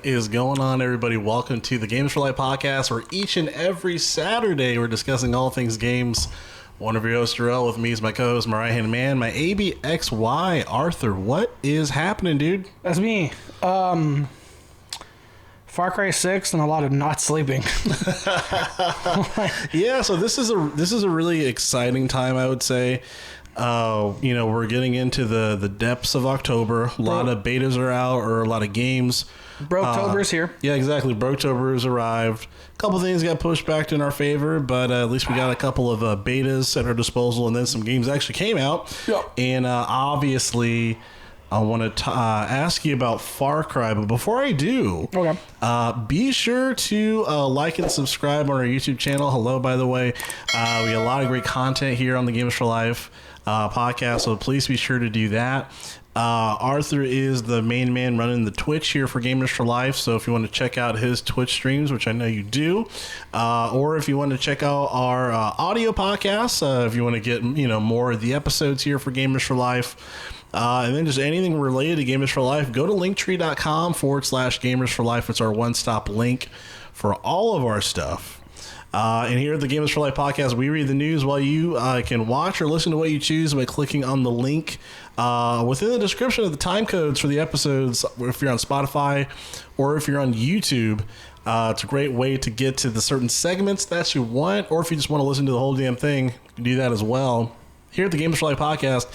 What is going on, everybody? Welcome to the Games for Life podcast, where each and every Saturday we're discussing all things games. One of your hosts, Jarrell, with me is my co-host, my right-hand man, my ABXY, Arthur. What is happening, dude? That's me. Far Cry 6 and a lot of not sleeping. Yeah, so this is a really exciting time, I would say. We're getting into the depths of October. A lot of betas are out, or a lot of games. Broketober's here. Yeah, exactly. Broketober has arrived. A couple things got pushed back in our favor, but at least we got a couple of betas at our disposal, and then some games actually came out. Yep. And obviously, I want to ask you about Far Cry, but before I do, Okay. Be sure to like and subscribe on our YouTube channel. Hello, by the way. We got a lot of great content here on the Games for Life podcast, so please be sure to do that. Arthur is the main man running the Twitch here for Gamers for Life, so if you want to check out his Twitch streams, which I know you do, or if you want to check out our audio podcasts, if you want to get more of the episodes here for Gamers for Life, and then just anything related to Gamers for Life, go to linktree.com/Gamers for Life. It's our one-stop link for all of our stuff. And here at the Gamers for Life podcast, we read the news while you can watch or listen to what you choose by clicking on the link within the description of the time codes for the episodes, if you're on Spotify or if you're on YouTube. It's a great way to get to the certain segments that you want, or if you just want to listen to the whole damn thing, you can do that as well here at the Gamers for Life podcast.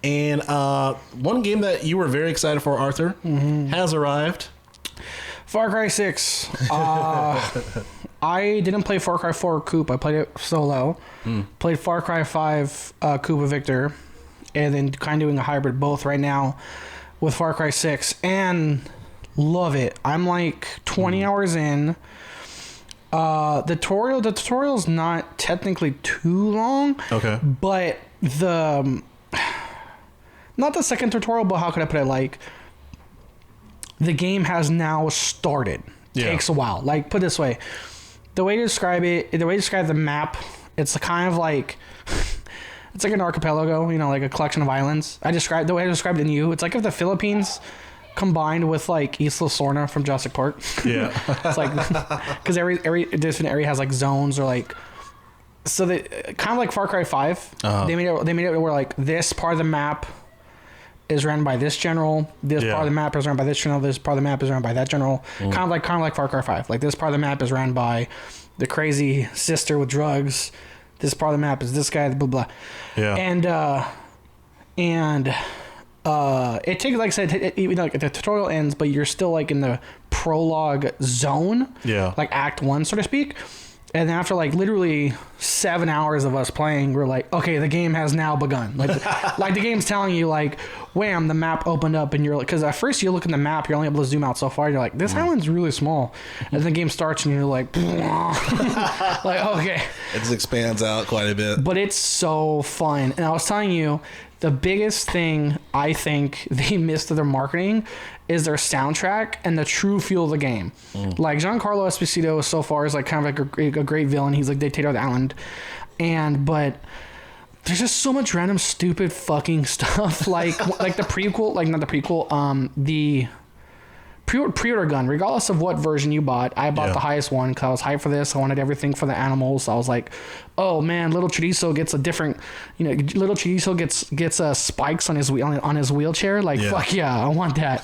And one game that you were very excited for, Arthur, has arrived. Far Cry 6. I didn't play Far Cry 4 Coupe. I played it solo. Played Far Cry 5 Coupe with Victor. And then kind of doing a hybrid both right now with Far Cry 6. And love it. I'm like 20 hours in. The tutorial's not technically too long. Okay. But not the second tutorial, but how could I put it? Like, the game has now started. Yeah. Takes a while. Like, put it this way. The way to describe the map, it's kind of like, it's like an archipelago, like a collection of islands. The way I described it to you, it's like if the Philippines combined with like Isla Sorna from Jurassic Park. Yeah. It's like, because every different area has like zones or like, so they kind of like Far Cry 5. They made it where like this part of the map is ran by this general. This part of the map is run by this general. This part of the map is run by that general. Kind of like Far Cry 5. Like this part of the map is ran by the crazy sister with drugs. This part of the map is this guy. Blah blah. Yeah. And it takes, like I said, even like the tutorial ends, but you're still like in the prologue zone. Yeah. Like Act 1, so to speak. And then after like literally 7 hours of us playing, we're like, okay, the game has now begun. Like, like the game's telling you, like, wham, the map opened up, and you're like, because at first you look in the map, you're only able to zoom out so far. You're like, this island's really small, and then the game starts, and you're like, like, okay, it just expands out quite a bit. But it's so fun. And I was telling you, the biggest thing I think they missed of their marketing is their soundtrack and the true feel of the game. Like Giancarlo Esposito so far is like kind of like a great villain. He's like dictator of the island, but there's just so much random stupid fucking stuff. Like like the prequel, like not the prequel, the pre-order gun, regardless of what version you bought. I bought the highest one because I was hyped for this. I wanted everything for the animals. I was like, oh man, little Chorizo gets a different, little Chorizo gets spikes on his wheelchair. Like, fuck yeah, I want that.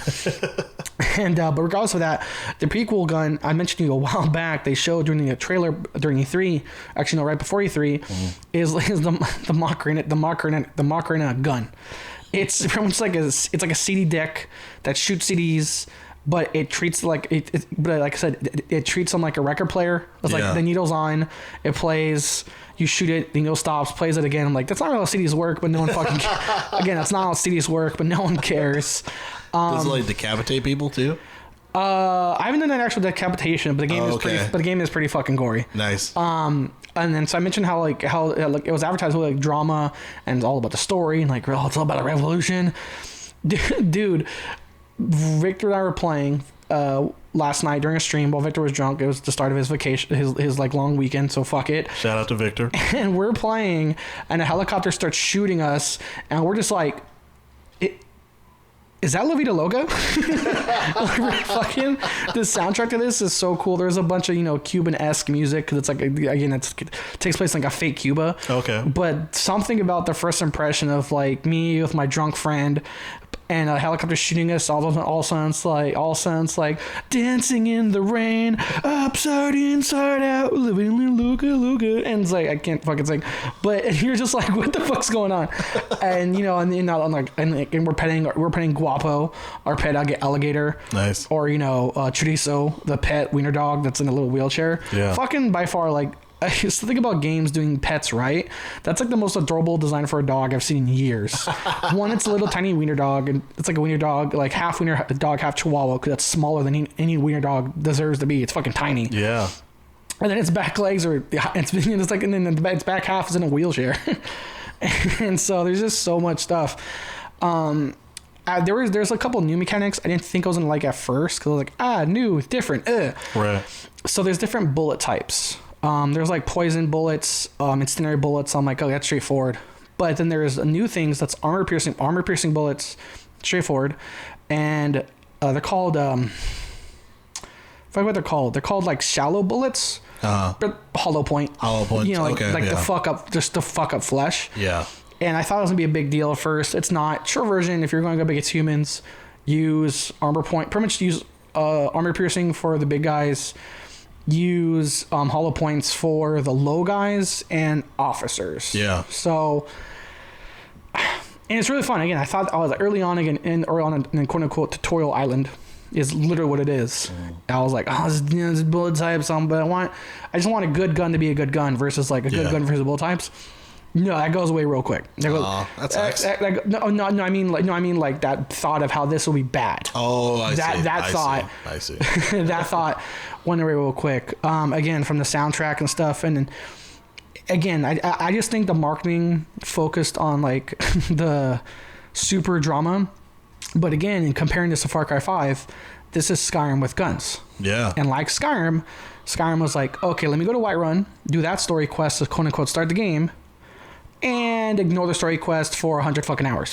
And but regardless of that, the prequel gun I mentioned to you a while back, they showed during the trailer during E3, actually no, right before E3, is the Macarena gun. It's pretty much like it's like a CD deck that shoots CDs. But it treats like but like I said, it treats them like a record player. It's like the needle's on, it plays, you shoot it, the needle stops, plays it again. I'm like, that's not how CDs work, but no one fucking again, that's not how CDs work, but no one cares. Does it like decapitate people too? I haven't done an actual decapitation, but the game is pretty fucking gory. Nice. And then so I mentioned how it was advertised with like drama and it's all about the story and like, oh, it's all about a revolution. Dude, Victor and I were playing last night during a stream while Victor was drunk. It was the start of his vacation, his like long weekend, so fuck it. Shout out to Victor. And we're playing and a helicopter starts shooting us and we're just like, is that La Vida Loca? Fucking the soundtrack to this is so cool. There's a bunch of Cuban-esque music because it's like again it takes place in like a fake Cuba. Okay. But something about the first impression of like me with my drunk friend and a helicopter shooting us, all sounds like dancing in the rain, upside inside out, living in Loca, and it's like I can't fucking sing, but you're just like, what the fuck's going on? And and we're petting Guapo, our pet alligator, nice, or Chorizo, the pet wiener dog that's in a little wheelchair. Yeah, fucking by far like. I used to think about games doing pets right. That's like the most adorable design for a dog I've seen in years. One, it's a little tiny wiener dog, and it's like a wiener dog, like half wiener dog, half chihuahua, because that's smaller than any wiener dog deserves to be. It's fucking tiny. Yeah. And then its back legs are, it's like, and then its back half is in a wheelchair. And so there's just so much stuff. There's a couple new mechanics I didn't think I was gonna like at first, because I was like, new, different. Right. So there's different bullet types. There's like poison bullets, incendiary bullets. I'm like, oh, that's straightforward. But then there's new things that's armor piercing bullets, straightforward, and they're called I forget what they're called. They're called like shallow bullets. Hollow point. Hollow point. The fuck up flesh. Yeah. And I thought it was gonna be a big deal at first. It's not. Short version, if you're going to go big against humans, use armor point. Pretty much use armor piercing for the big guys. Use hollow points for the low guys and officers. Yeah. So, and it's really fun. Again, I thought I was early on in quote unquote tutorial island is literally what it is. I was like, this bullet types, but I just want a good gun to be a good gun versus like a good gun versus bullet types. No, that goes away real quick. That's nice. I mean like that thought of how this will be bad. Oh, I see. I see. That thought went away real quick. Again, from the soundtrack and stuff, and then, again, I just think the marketing focused on like the super drama, but again, in comparing this to Far Cry 5, this is Skyrim with guns. Yeah. And like Skyrim was like, okay, let me go to Whiterun, do that story quest to quote unquote start the game, and ignore the story quest for 100 fucking hours.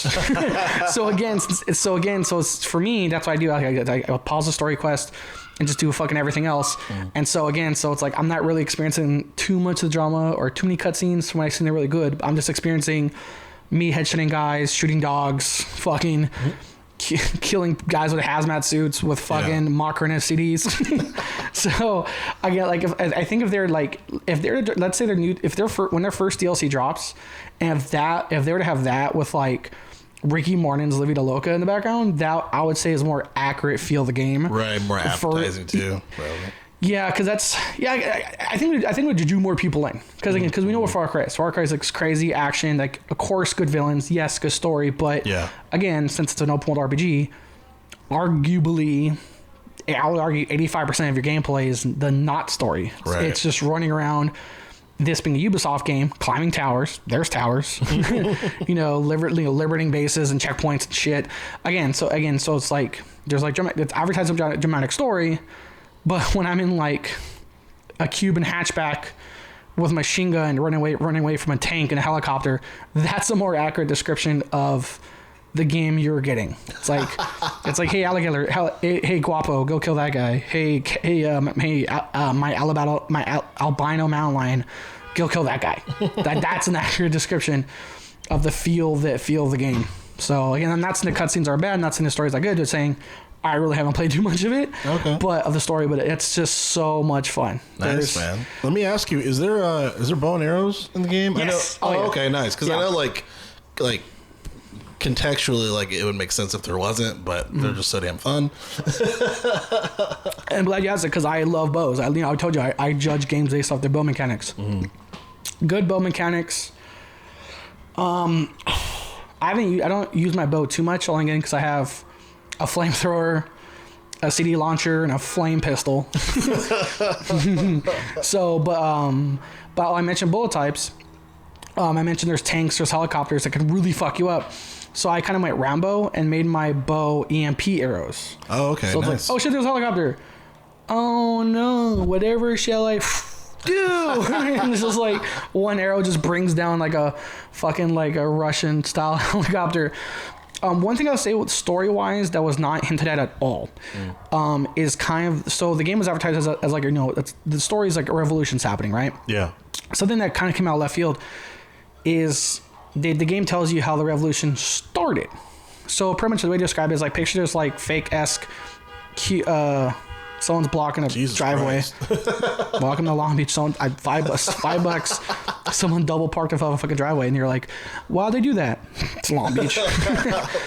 So it's, for me, that's what I do. I pause the story quest and just do fucking everything else. And so it's like I'm not really experiencing too much of the drama or too many cutscenes when I see they're really good. I'm just experiencing me headshotting guys, shooting dogs, fucking killing guys with hazmat suits with fucking Macarena CDs. So I get like, if they're let's say they're new, when their first DLC drops, and if they were to have that with like Ricky Martin's La Vida Loca in the background, that I would say is more accurate feel of the game. Right, more appetizing too. Probably. Yeah, because I think it would drew more people in, because we know what Far Cry is. Far Cry is like crazy action, like of course good villains, yes, good story, but again, since it's an open world RPG, arguably, I would argue 85% of your gameplay is the not story. Right. It's just running around. This being a Ubisoft game, climbing towers. There's towers. Liberating bases and checkpoints and shit. So it's like there's like it's advertising dramatic story. But when I'm in like a Cuban hatchback with a machine gun running away from a tank and a helicopter, that's a more accurate description of the game you're getting. It's like hey alligator, hey Guapo, go kill that guy. My albino mountain lion, go kill that guy. That's an accurate description of the feel of the game. So again, I'm not saying the cutscenes are bad, I'm not saying the stories are good, just saying I really haven't played too much of it, but of the story. But it's just so much fun. Nice, man. Let me ask you: Is there bow and arrows in the game? Yes. I know, okay, nice. Because I know, like contextually, like it would make sense if there wasn't, but they're just so damn fun. And I'm glad you asked it, because I love bows. I told you I judge games based off their bow mechanics. Good bow mechanics. I don't use my bow too much, only again because I have a flamethrower, a CD launcher, and a flame pistol. So, but I mentioned bullet types. I mentioned there's tanks, there's helicopters that can really fuck you up. So I kind of went Rambo and made my bow EMP arrows. Oh, okay, so it's nice. like, oh shit, there's a helicopter. Oh no, whatever shall I do? And it's just like one arrow just brings down like a fucking like a Russian style helicopter. One thing I'll say story-wise that was not hinted at all is kind of... So the game was advertised as like, the story is like a revolution's happening, right? Yeah. Something that kind of came out of left field is the game tells you how the revolution started. So pretty much the way to describe it is like, picture this like fake-esque... someone's blocking a driveway. Welcome to Long Beach. Someone, $5. Someone double parked in front of a fucking driveway, and you're like, "Why'd they do that?" It's Long Beach.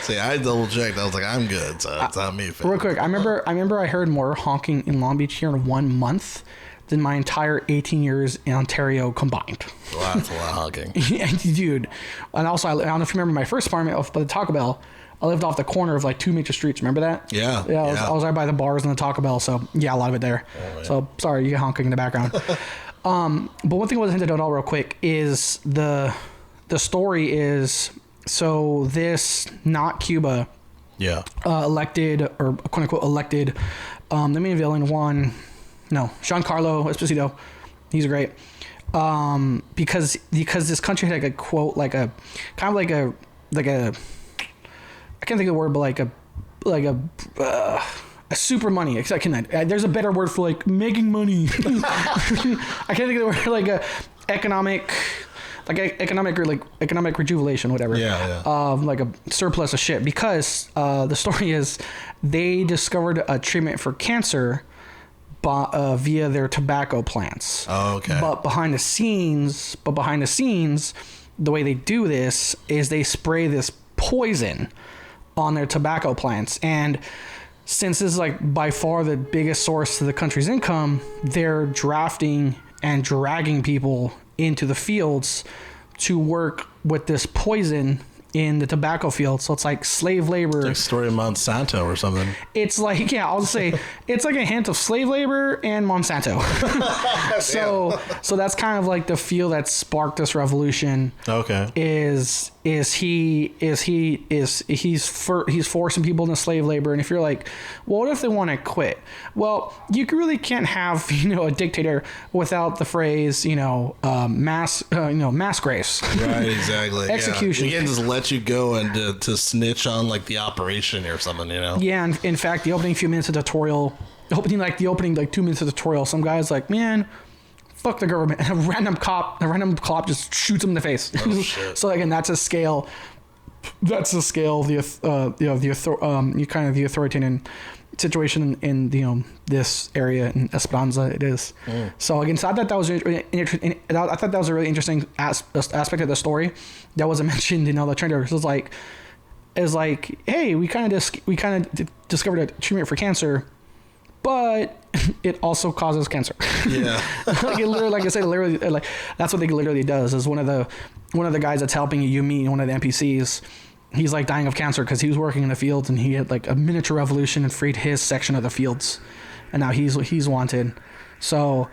See, I double checked. I was like, "I'm good." So it's not me. Real quick, I remember I heard more honking in Long Beach here in 1 month than my entire 18 years in Ontario combined. Well, that's a lot of honking. Yeah, dude. And also, I don't know if you remember my first apartment off by the Taco Bell. I lived off the corner of like 2 major streets. Remember that? Yeah. I was right by the bars and the Taco Bell. So yeah, a lot of it there. Oh, so sorry, you get honking in the background. But one thing I was hinted at all real quick is the story is, so this not Cuba. Yeah. Elected, or quote unquote elected, the main villain Giancarlo Esposito. He's great. Because this country had like a quote, like a kind of like a I can't think of the word, but like a super money. I can. There's a better word for like making money. I can't think of the word, like a economic rejuvenation, whatever. Yeah. Like a surplus of shit, because the story is they discovered a treatment for cancer via their tobacco plants. Oh, okay. But behind the scenes, the way they do this is they spray this poison on their tobacco plants, and since this is like by far the biggest source to the country's income, they're drafting and dragging people into the fields to work with this poison in the tobacco field. So it's like slave labor. It's like story of Monsanto or something. It's like, yeah, I'll say it's like a hint of slave labor and Monsanto. so that's kind of like the feel that sparked this revolution. Okay. He's forcing people into slave labor. And if you're like, well, what if they want to quit? Well, you really can't have, a dictator without the phrase, mass graves. Right, exactly. Execution. Yeah. You can't just let you go and to snitch on like the operation or something, Yeah, and in fact, the opening few minutes of tutorial, the opening 2 minutes of tutorial, some guy's like, man, fuck the government. And a random cop just shoots him in the face. Oh, shit. So again, that's a scale. That's the scale of the authoritarian situation in this area in Esperanza. It is. So again, so I thought that was a really interesting aspect of the story that wasn't mentioned in the trailer. So it's like, hey, we kind of discovered a treatment for cancer, but it also causes cancer. Yeah. Like I said, that's what it literally does. Is one of the guys that's helping you meet one of the NPCs. He's like dying of cancer because he was working in the fields and he had like a miniature revolution and freed his section of the fields, and now he's wanted. So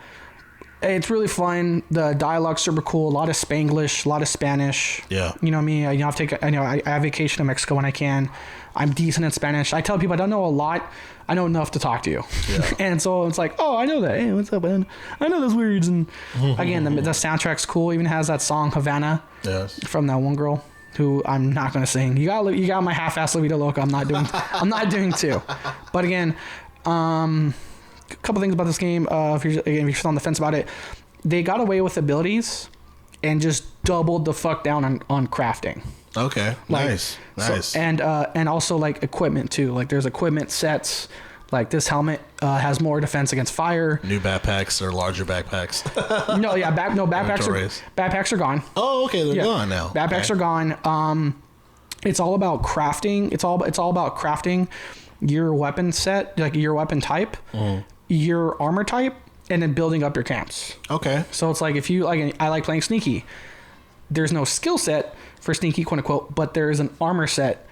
it's really fun. The dialogue's super cool. A lot of Spanglish, a lot of Spanish. Yeah. You know me. I have vacation in Mexico when I can. I'm decent in Spanish. I tell people I don't know a lot. I know enough to talk to you. Yeah. And so it's like, oh, I know that. Hey, what's up, man? I know those words. And again, the soundtrack's cool. Even has that song Havana. Yes. From that one girl who I'm not going to sing. You got my half-assed Vida Loca. I'm not doing two. But again, a couple things about this game. If you're still on the fence about it, they got away with abilities and just doubled the fuck down on crafting. Okay. Nice. So, and also like equipment too. Like there's equipment sets. Like this helmet has more defense against fire. New backpacks or larger backpacks. Backpacks are gone. Oh, okay, they're gone now. Backpacks are gone. It's all about crafting. It's all about crafting your weapon set, like your weapon type, your armor type, and then building up your camps. Okay. So it's like if you like, I like playing sneaky. There's no skill set for sneaky, quote unquote, but there is an armor set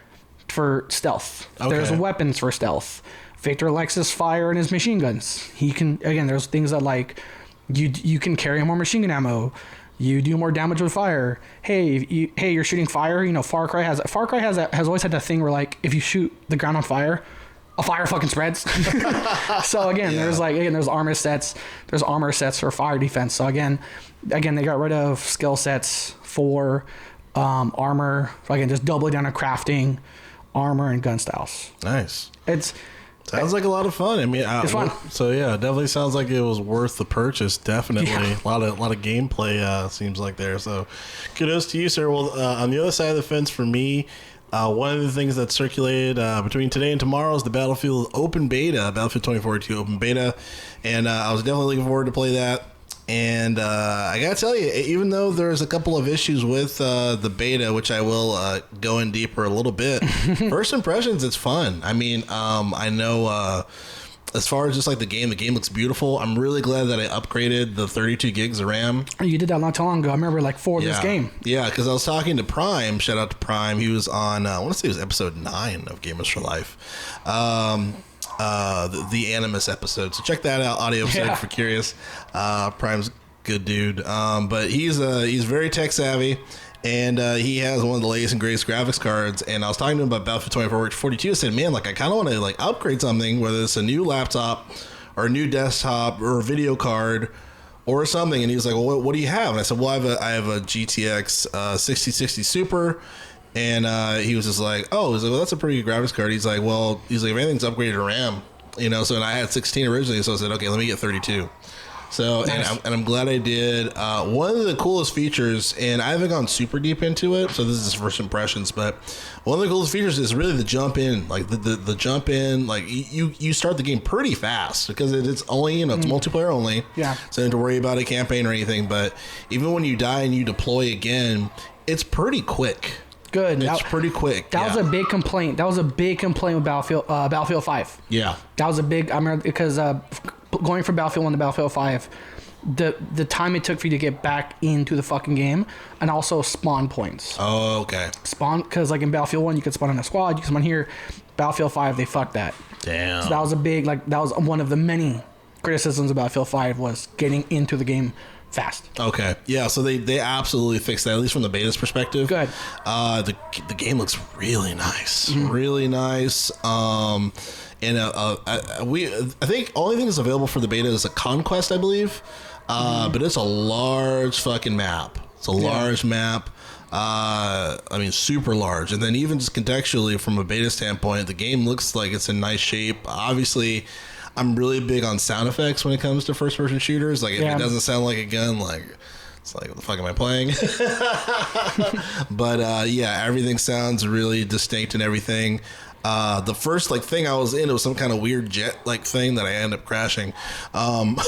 for stealth. Okay. There's weapons for stealth. Victor likes his fire and his machine guns. He can, again, there's things that like you can carry more machine gun ammo. You do more damage with fire. Hey, you're shooting fire. Far Cry has always had that thing where like if you shoot the ground on fire, a fire fucking spreads. So again, there's armor sets. There's armor sets for fire defense. So again, they got rid of skill sets for armor. Again, just doubling down on crafting. armor, and gun styles. Nice. It's Sounds like a lot of fun. I mean, it's fun. So yeah, it definitely sounds like it was worth the purchase. Definitely, a lot of gameplay seems like there. So, kudos to you, sir. Well, on the other side of the fence for me, one of the things that circulated between today and tomorrow is the Battlefield Open Beta, Battlefield 2042 Open Beta, and I was definitely looking forward to play that. And I gotta tell you, even though there's a couple of issues with the beta, which I will go in deeper a little bit, first impressions, it's fun. I mean, I know as far as just like the game looks beautiful. I'm really glad that I upgraded the 32 gigs of RAM. You did that not too long ago. I remember for this game. Yeah, because I was talking to Prime. Shout out to Prime. He was on, I want to say it was episode 9 of Gamers for Life. The Animus episode, so check that out, audio episode if you're curious. Prime's good dude, but he's very tech savvy, and he has one of the latest and greatest graphics cards. And I was talking to him about Battlefield 2042. I said, man, like I kind of want to like upgrade something, whether it's a new laptop or a new desktop or a video card or something. And he was like, well, what do you have? And I said, well, I have a GTX 6060 Super. And he was just like, oh, he's like, well, that's a pretty good graphics card. He's like, if anything's upgraded to RAM, so, and I had 16 originally, so I said, okay, let me get 32. So, nice. and I'm glad I did. One of the coolest features, and I haven't gone super deep into it, so this is first impressions, but one of the coolest features is really the jump in. Like the jump in, like you start the game pretty fast because it's only, it's multiplayer only. Yeah. So you don't have to worry about a campaign or anything. But even when you die and you deploy again, it's pretty quick. Good. It's pretty quick. That was a big complaint. That was a big complaint with Battlefield 5. Yeah. That was a big. I remember because going from Battlefield 1 to Battlefield 5, the time it took for you to get back into the fucking game, and also spawn points. Oh, okay. Spawn, because like in Battlefield 1, you could spawn in a squad. You could spawn here. Battlefield 5, they fucked that. Damn. So that was a big that was one of the many criticisms of Battlefield 5 was getting into the game fast. Okay. Yeah, so they absolutely fixed that, at least from the beta's perspective. Good. The game looks really nice. Mm-hmm. Really nice. And I think only thing that's available for the beta is a conquest, I believe. But it's a large fucking map. It's a large map. I mean, super large. And then even just contextually from a beta standpoint, the game looks like it's in nice shape. Obviously, I'm really big on sound effects when it comes to first-person shooters. Like, if it doesn't sound like a gun, like, it's like, what the fuck am I playing? But, everything sounds really distinct and everything. The first, thing I was in, it was some kind of weird jet, thing that I ended up crashing. But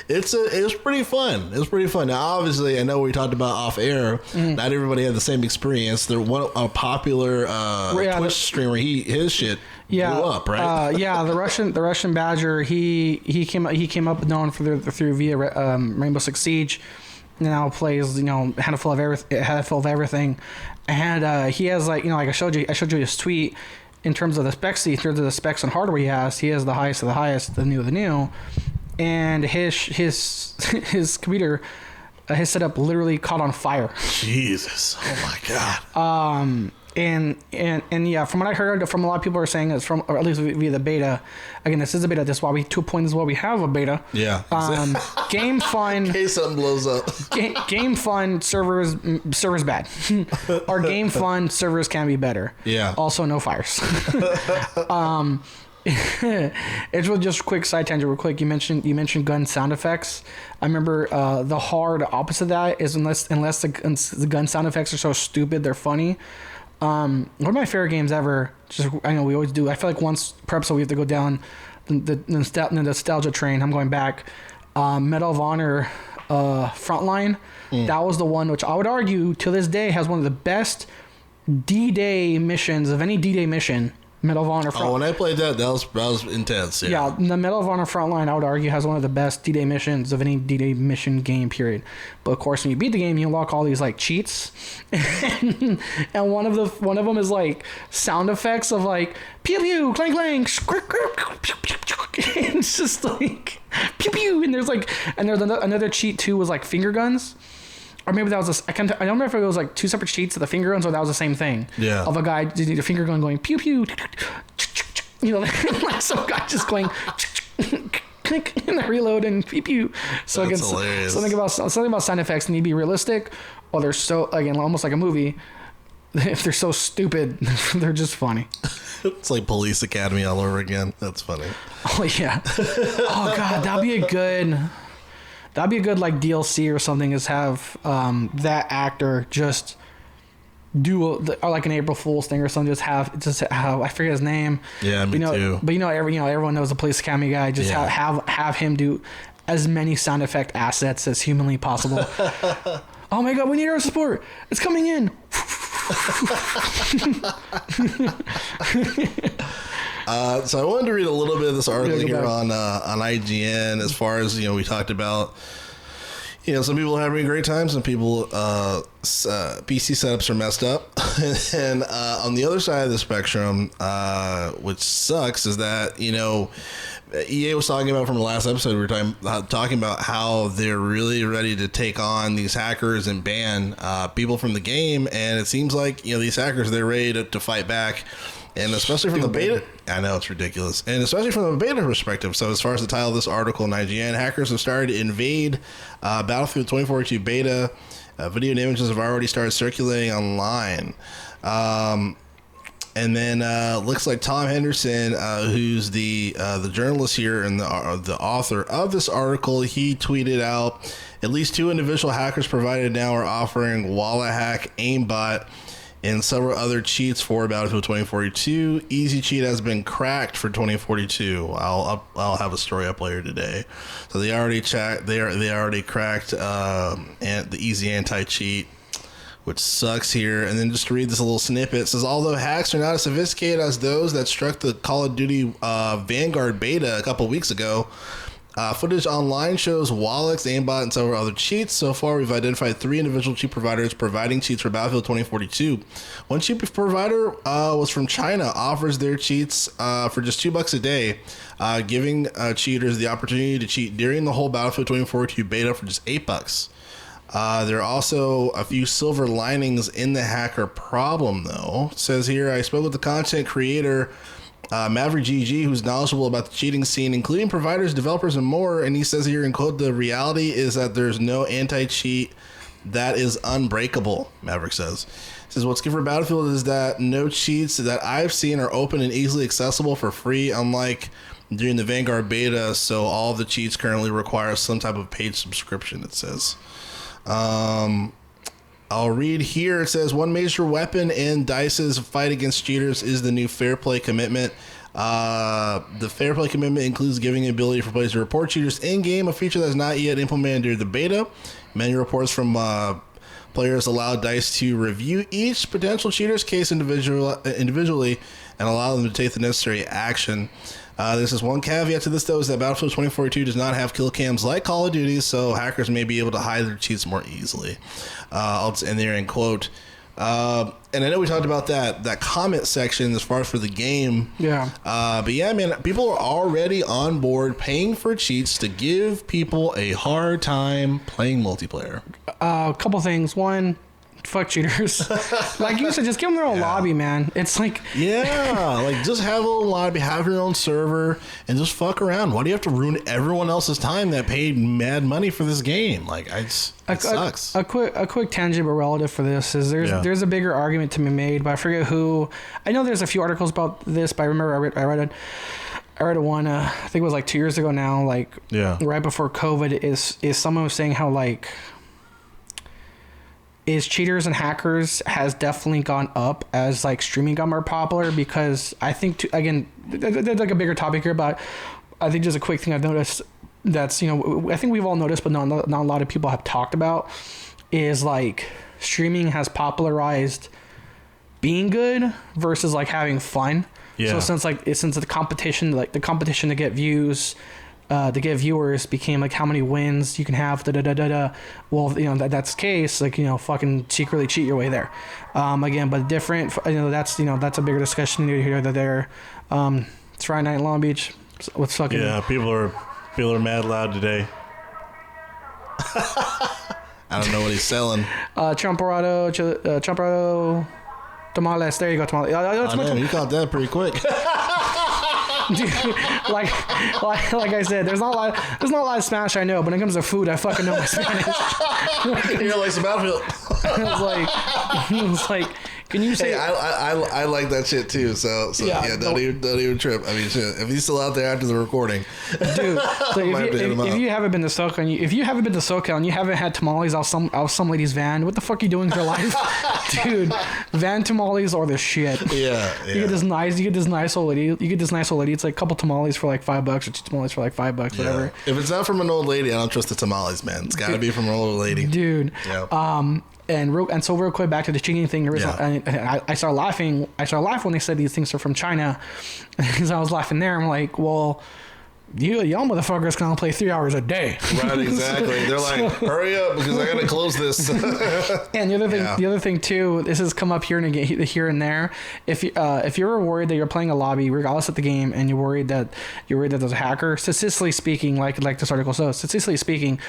it was pretty fun. It was pretty fun. Now, obviously, I know we talked about off-air. Not everybody had the same experience. There was a popular Twitch streamer, his shit blew up, right? The Russian Badger, he came up known through via Rainbow Six Siege. Now plays handful of everything, and he has I showed you his tweet in terms of the specs. In terms of the specs and hardware he has the highest of the highest, the new of the new, and his computer, his setup literally caught on fire. Jesus, oh my god. And from what I heard from a lot of people are saying is or at least via the beta. Again, this is a beta. This is why 2.0 is why we have a beta. Yeah. Game fun. In case something blows up. Game fun servers bad. Our game fun servers can be better. Yeah. Also, no fires. It's really just a quick side tangent real quick. You mentioned gun sound effects. I remember the hard opposite of that is unless the gun sound effects are so stupid they're funny. One of my favorite games ever, I know we always do, I feel like once per episode we have to go down the nostalgia train. I'm going back. Medal of Honor Frontline. That was the one which I would argue to this day has one of the best D-Day missions of any D-Day mission. Medal of Honor Frontline. Oh, when I played that was intense. Yeah, the Medal of Honor Frontline, I would argue, has one of the best D-Day missions of any D-Day mission game, period. But of course, when you beat the game, you unlock all these cheats, and one of them is sound effects of pew pew, clang clang, it's just pew pew, and there's another cheat too was finger guns. Or maybe that was I don't remember if it was two separate cheats of the finger guns or that was the same thing. Yeah. Of a guy using a finger gun going pew pew, some guy just going click and then reload and pew pew. So that's hilarious. Something about sound effects need to be realistic, or they're so almost like a movie. if they're so stupid, they're just funny. It's like Police Academy all over again. That's funny. Oh yeah. Oh god, that'd be a good like DLC or something. Is have that actor just do or like an April Fool's thing or something. Just have I forget his name. Yeah, me too. But everyone knows the Police Academy guy. Just have him do as many sound effect assets as humanly possible. Oh my god, we need our support. It's coming in. So I wanted to read a little bit of this article here on IGN. As far as we talked about, some people are having a great time. Some people PC setups are messed up, and on the other side of the spectrum, which sucks, is that EA was talking about from the last episode. We were talking about how they're really ready to take on these hackers and ban people from the game, and it seems like these hackers, they're ready to fight back, and especially from the beta. I know, it's ridiculous, and especially from the beta perspective. So as far as the title of this article in IGN, hackers have started to invade Battlefield 2042 beta. Video and images have already started circulating online. And then looks like Tom Henderson, who's the journalist here and the author of this article, he tweeted out, at least 2 individual hackers provided now are offering wallet hack, aimbot, and several other cheats for Battlefield 2042. Easy cheat has been cracked for 2042. I'll have a story up later today. So they already cracked and the easy anti-cheat, which sucks here. And then just to read this little snippet, it says, although hacks are not as sophisticated as those that struck the Call of Duty Vanguard beta a couple weeks ago, footage online shows wallets, aimbot, and several other cheats. So far, we've identified 3 individual cheat providers providing cheats for Battlefield 2042. One cheat provider was from China, offers their cheats for just $2 a day, giving cheaters the opportunity to cheat during the whole Battlefield 2042 beta for just $8. There are also a few silver linings in the hacker problem, though. It says here, I spoke with the content creator, Maverick GG, who's knowledgeable about the cheating scene, including providers, developers, and more. And he says here, in quote, the reality is that there's no anti-cheat that is unbreakable, Maverick says. He says, what's good for Battlefield is that no cheats that I've seen are open and easily accessible for free, unlike during the Vanguard beta. So all of the cheats currently require some type of paid subscription, it says. I'll read here. It says, one major weapon in DICE's fight against cheaters is the new fair play commitment. The fair play commitment includes giving the ability for players to report cheaters in-game, a feature that is not yet implemented during the beta. Many reports from players allow DICE to review each potential cheater's case individually and allow them to take the necessary action. This is one caveat to this, though, is that Battlefield 2042 does not have kill cams like Call of Duty, so hackers may be able to hide their cheats more easily. I'll end there in quote. And I know we talked about that comment section as far as for the game. Yeah. But yeah, man, people are already on board paying for cheats to give people a hard time playing multiplayer. A couple things. One, fuck cheaters. Like you said, just give them their own lobby, man. It's like... Yeah, like just have a little lobby, have your own server, and just fuck around. Why do you have to ruin everyone else's time that paid mad money for this game? Like, it sucks. A quick tangent but relative for this is there's a bigger argument to be made, but I forget who. I know there's a few articles about this, but I remember I read one, I think it was like 2 years ago now, like right before COVID, is someone was saying how like... is cheaters and hackers has definitely gone up as like streaming got more popular, because I think again there's like a bigger topic here, but I think just a quick thing I've noticed that's I think we've all noticed but not a lot of people have talked about is like streaming has popularized being good versus like having fun. So since the competition to get views, to get viewers became like how many wins you can have, well, that's the case, like, fucking secretly cheat your way there. Again, but different, that's a bigger discussion here that there. It's Friday night in Long Beach. What's fucking... Yeah, people are mad loud today. I don't know what he's selling. Champorado, tamales. There you go, tamales. You caught that pretty quick. Dude, like I said, there's not a lot of Spanish I know, but when it comes to food, I fucking know my Spanish. You're like some Battlefield. It was like, Can you say? Hey, I like that shit too. So yeah, don't even trip. I mean, shit, if he's still out there after the recording, dude. So if you haven't been to SoCal, and you haven't had tamales out some lady's van, what the fuck are you doing with your life, dude? Van tamales are the shit. Yeah. You get this nice old lady. It's like a couple tamales for like $5 or 2 tamales for like $5, whatever. If it's not from an old lady, I don't trust the tamales, man. It's got to be from an old lady, dude. Yeah. And so real quick back to the cheating thing. I started laughing. When they said these things are from China, because I was laughing there. I'm like, well, y'all motherfuckers can only play 3 hours a day. Right, exactly. They're like, hurry up because I gotta close this. And the other thing too, this has come up here and there. If you're worried that you're playing a lobby, regardless of the game, and you're worried that there's a hacker, statistically speaking, like this article says, statistically speaking,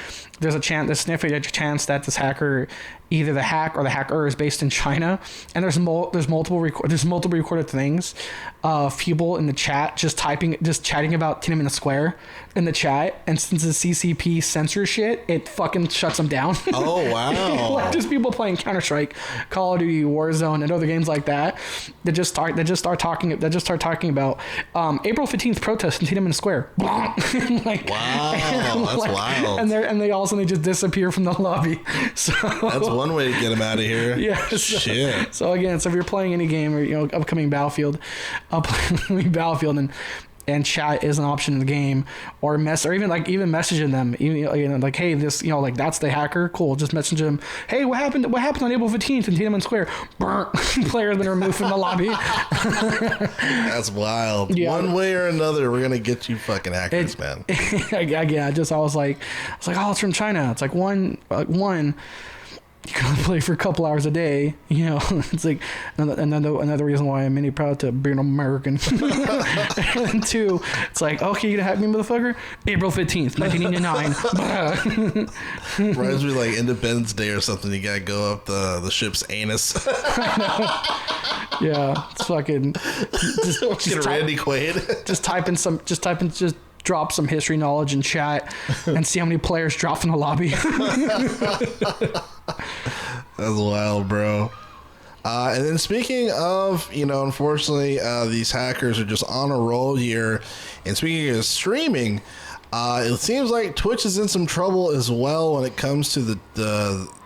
there's a significant chance that this hacker, either the hack or the hacker, is based in China. And there's multiple recorded things of people in the chat just chatting about Tiananmen Square in the chat, and since the CCP censor shit, it fucking shuts them down. Oh wow! Like just people playing Counter-Strike, Call of Duty, Warzone, and other games like that. That just start talking about April 15th protest in Tiananmen Square. Like, wow, that's wild. And they all of a sudden just disappear from the lobby. So that's one way to get them out of here. Yeah. Shit. So again, if you're playing any game or upcoming Battlefield, and chat is an option in the game, or even messaging them, like, hey, this, like, that's the hacker, cool, just message them, hey, what happened on April 15th in Tiananmen Square? Player's been removed from the lobby. That's wild. Yeah. One way or another, we're gonna get you fucking hackers, man. I was like, oh, it's from China. It's like one you can only play for a couple hours a day, it's like another reason why I'm really proud to be an American. And 2, it's like, okay, you gonna hack me, motherfucker? April 15th, 1989. Reminds me like Independence Day or something. You gotta go up the ship's anus. Yeah, it's fucking just Randy Quaid. Just drop some history knowledge in chat and see how many players drop from the lobby. That's wild, bro. And then speaking of, unfortunately, these hackers are just on a roll here. And speaking of streaming, it seems like Twitch is in some trouble as well when it comes to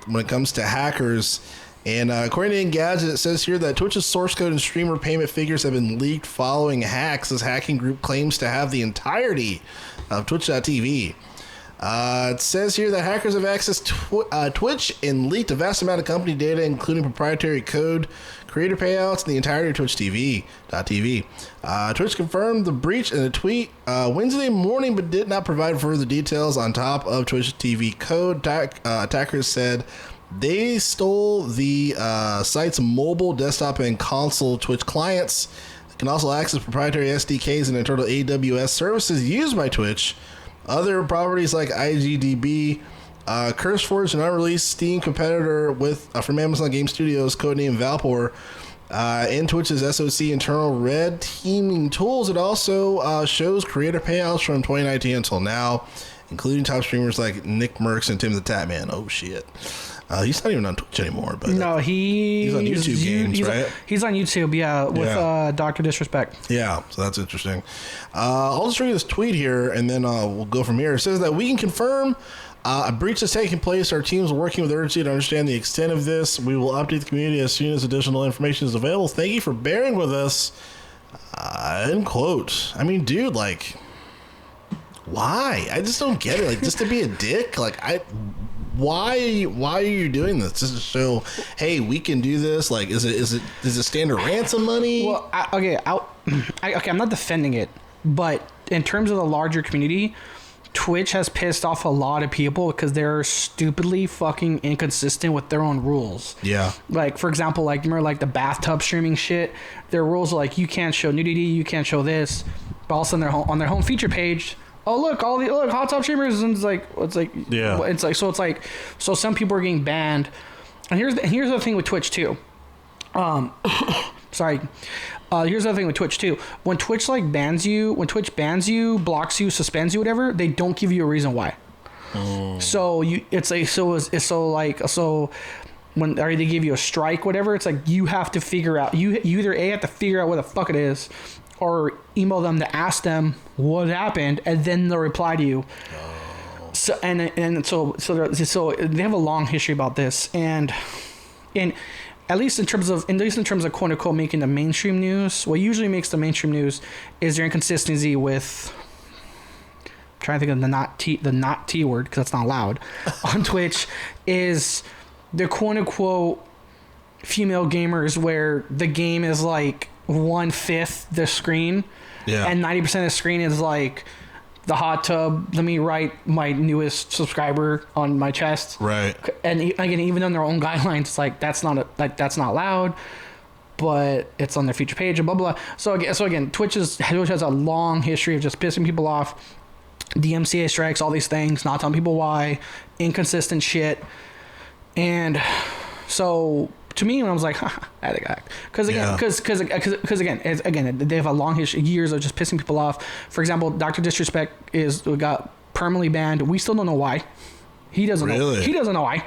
when it comes to hackers. And according to Engadget, it says here that Twitch's source code and streamer payment figures have been leaked following hacks. This hacking group claims to have the entirety of Twitch.tv. It says here that hackers have accessed Twitch and leaked a vast amount of company data, including proprietary code, creator payouts, and the entirety of Twitch.tv. Twitch confirmed the breach in a tweet Wednesday morning, but did not provide further details. On top of Twitch TV code, attackers said they stole the site's mobile, desktop, and console Twitch clients. They can also access proprietary SDKs and internal AWS services used by Twitch. Other properties like IGDB, CurseForge, an unreleased Steam competitor from Amazon Game Studios, codenamed Valpor, and Twitch's SOC internal red teaming tools. It also shows creator payouts from 2019 until now, including top streamers like Nick Merckx and Tim the Tatman. Oh shit. He's not even on Twitch anymore, but no, he's on YouTube games, right? He's on YouTube, yeah, with Dr. Disrespect. Yeah, so that's interesting. I'll just read this tweet here, and then we'll go from here. It says that we can confirm a breach has taken place. Our teams are working with urgency to understand the extent of this. We will update the community as soon as additional information is available. Thank you for bearing with us. End quote. I mean, dude, like, why? I just don't get it. Like, just to be a dick? Why are you doing this? Just to show, hey, we can do this? Like, is it standard ransom money? Well, I'm not defending it, but in terms of the larger community, Twitch has pissed off a lot of people because they're stupidly fucking inconsistent with their own rules. Yeah. Like, for example, like, remember, like, the bathtub streaming shit? Their rules are like, you can't show nudity, you can't show this, but also on their home feature page, oh, look, hot tub streamers, and it's like so some people are getting banned. And here's the thing with Twitch too. Sorry. Here's the other thing with Twitch too. When Twitch bans you, blocks you, suspends you, whatever, they don't give you a reason why. So or they give you a strike, whatever, it's like you have to figure out, you either have to figure out what the fuck it is, or email them to ask them what happened, and then they'll reply to you. So so they have a long history about this, and at least in terms of quote unquote making the mainstream news, what usually makes the mainstream news is their inconsistency with. I'm trying to think of the not T word because that's not allowed on Twitch, is the quote unquote female gamers where the game is like 1/5 the screen, and 90% of the screen is like the hot tub. Let me write my newest subscriber on my chest. Right. And again, even on their own guidelines, it's like that's not allowed, but it's on their feature page and blah blah. So again, Twitch has a long history of just pissing people off. DMCA strikes, all these things, not telling people why, inconsistent shit. And so to me, when I was like, because again, they have a long history, years of just pissing people off. For example, Dr. Disrespect got permanently banned. We still don't know why. He doesn't know. He doesn't know why.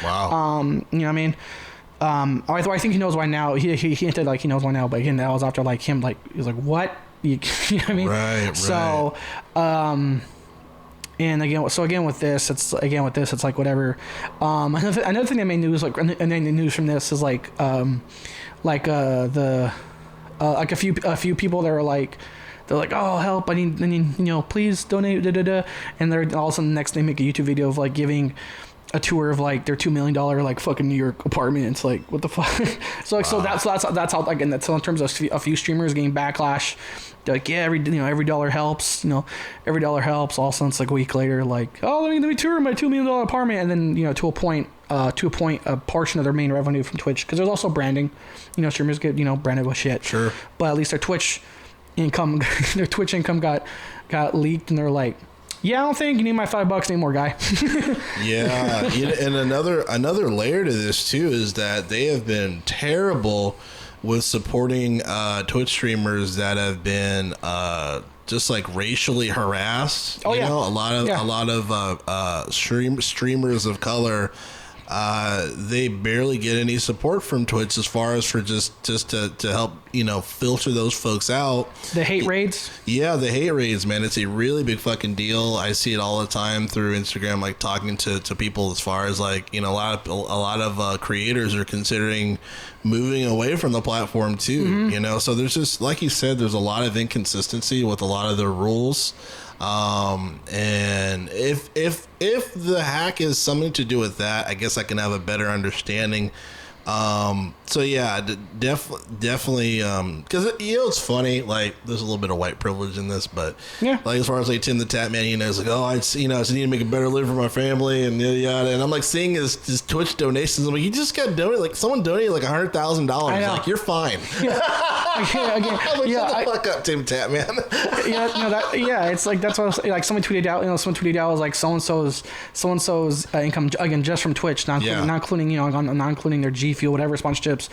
Wow. You know what I mean? I think he knows why now. He hinted like he knows why now, but again, that was after like him, like he was like, what? You know what I mean? Right. So, and again with this, it's like whatever. Another thing that made news, like, and then the news from this is like a few people that were like, they're like, oh help, I need please donate, and they're all of a sudden the next they make a YouTube video of like giving a tour of like their $2 million like fucking New York apartment. It's like, what the fuck? So like, wow. so that's how, again, that's in terms of a few streamers getting backlash. They're like, yeah, every dollar helps, every dollar helps. All of a sudden it's like a week later, like, oh, let me tour my $2 million apartment. And then, to a point, a portion of their main revenue from Twitch, because there's also branding, streamers get, branded with shit. Sure. But at least their Twitch income got leaked, and they're like, yeah, I don't think you need my $5 anymore, guy. Yeah, and another layer to this too is that they have been terrible with supporting Twitch streamers that have been just like racially harassed. Oh, a lot of streamers of color. They barely get any support from Twitch as far as for just to help filter those folks out. The hate raids. Yeah, the hate raids, man. It's a really big fucking deal. I see it all the time through Instagram, like talking to people as far as like a lot of creators are considering moving away from the platform too. Mm-hmm. So there's just, like you said, there's a lot of inconsistency with a lot of their rules. And if the hack is something to do with that, I guess I can have a better understanding. So yeah, definitely, cause it's funny, like there's a little bit of white privilege in this, but yeah, like as far as like Tim the Tap Man, he's like, oh, I just need to make a better living for my family and yada yada. And I'm like seeing his Twitch donations. I'm like, he just got donated, like someone donated like $100,000. Like, you're fine. Yeah. Again, like, shut the fuck up, Tim Tap Man. It's like, that's what I was, like someone tweeted out, was like so and so's income, again, just from Twitch, not including their G Fuel, whatever sponsorships,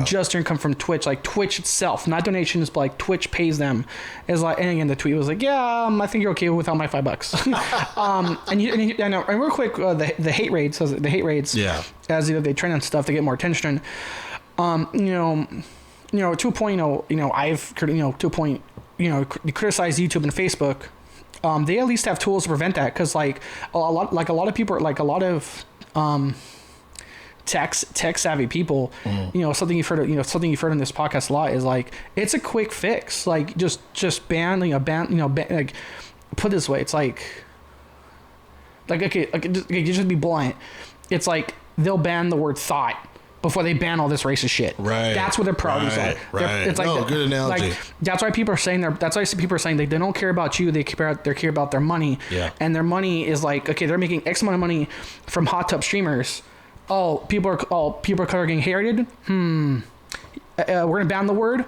just their income from Twitch, like Twitch itself, not donations, but like Twitch pays them. Is like, and again, the tweet was like, I think you're okay without my $5. And real quick, the hate raids, as they trend on stuff to get more attention. To a point, I've to a point, criticize YouTube and Facebook. They at least have tools to prevent that, because like a lot of people, like a lot of tech savvy people, something you've heard in this podcast a lot is like, it's a quick fix. Like just ban, like put it this way, it's like okay, just be blunt. It's like they'll ban the word thought before they ban all this racist shit. Right. That's what their priorities are. Right. It's like good analogy. Like, that's why people are saying they don't care about you. They care about their money. Yeah. And their money is like, okay, they're making X amount of money from hot tub streamers. People are getting hated. We're gonna ban the word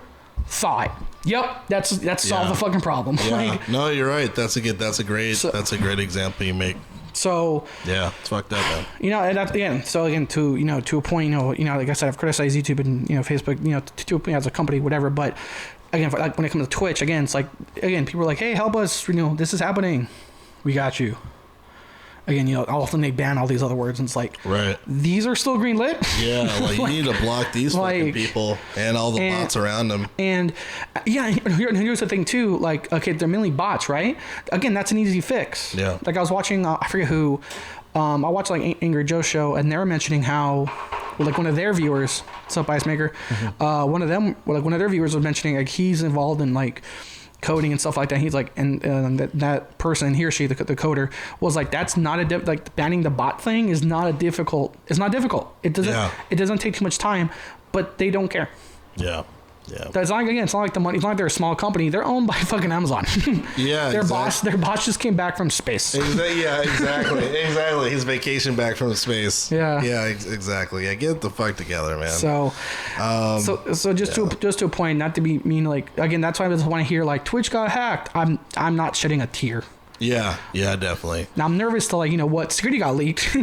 thought. Yep, that's solve the fucking problem. Yeah. Like, no, you're right. That's a great example you make. So yeah, it's fucked up, man. And that's, again, so again, to a point, like I said, I've criticized YouTube and Facebook, to as a company, whatever. But again, like when it comes to Twitch, again, it's like, again, people are like, hey, help us, this is happening, we got you. again, often they ban all these other words, and it's like, right, these are still green lit. Yeah, like you need to block these fucking people and all the bots around them. And here's the thing too. Like, okay, they're mainly bots, right? Again, that's an easy fix. Yeah. Like I was watching, I forget who. I watched like Angry Joe's show, and they were mentioning how, like, one of their viewers, what's up, Ice Maker? One of their viewers was mentioning like he's involved in like coding and stuff like that. He's like, and that person, he or she, the coder, was like, that's not like banning the bot thing is not a difficult. It's not difficult. It doesn't take too much time, but they don't care. Yeah. Yeah. It's not like the money. It's not like they're a small company. They're owned by fucking Amazon. Yeah. Their boss just came back from space. Yeah, exactly. His vacation back from space. Yeah. Yeah, exactly. Yeah, get the fuck together, man. So just to a point, not to be mean, like, again, that's why I just want to hear like Twitch got hacked. I'm not shedding a tear. Yeah, definitely. Now I'm nervous to like, what security got leaked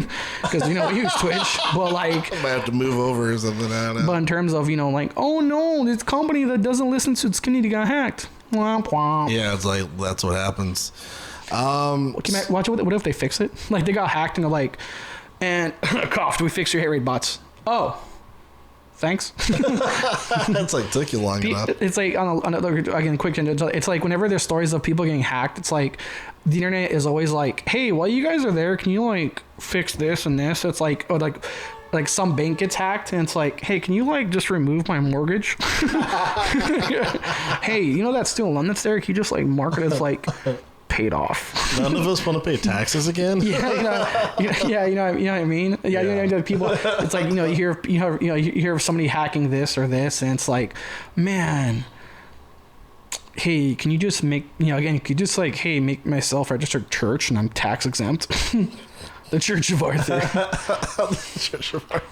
because we use Twitch, but like I might have to move over or something. I don't know. But in terms of like, oh no, this company that doesn't listen to its community got hacked. Womp womp. Yeah, it's like that's what happens. Watch what if they fix it? Like they got hacked and they're like, and coughed. We fixed your hit rate bots. Oh. Thanks. That's like took you long enough. It's like again, quick. It's like whenever there's stories of people getting hacked, it's like the internet is always like, hey, while you guys are there, can you like fix this and this? It's like, or like some bank gets hacked and it's like, hey, can you like just remove my mortgage? Hey, that student loan that's there, can you just like mark it as like paid off? None of us want to pay taxes again. You know what I mean. People. It's like you hear of somebody hacking this or this, and it's like, man, hey, can you just make could you just like, hey, make myself registered church and I'm tax exempt. The Church of Arthur. The Church of Arthur.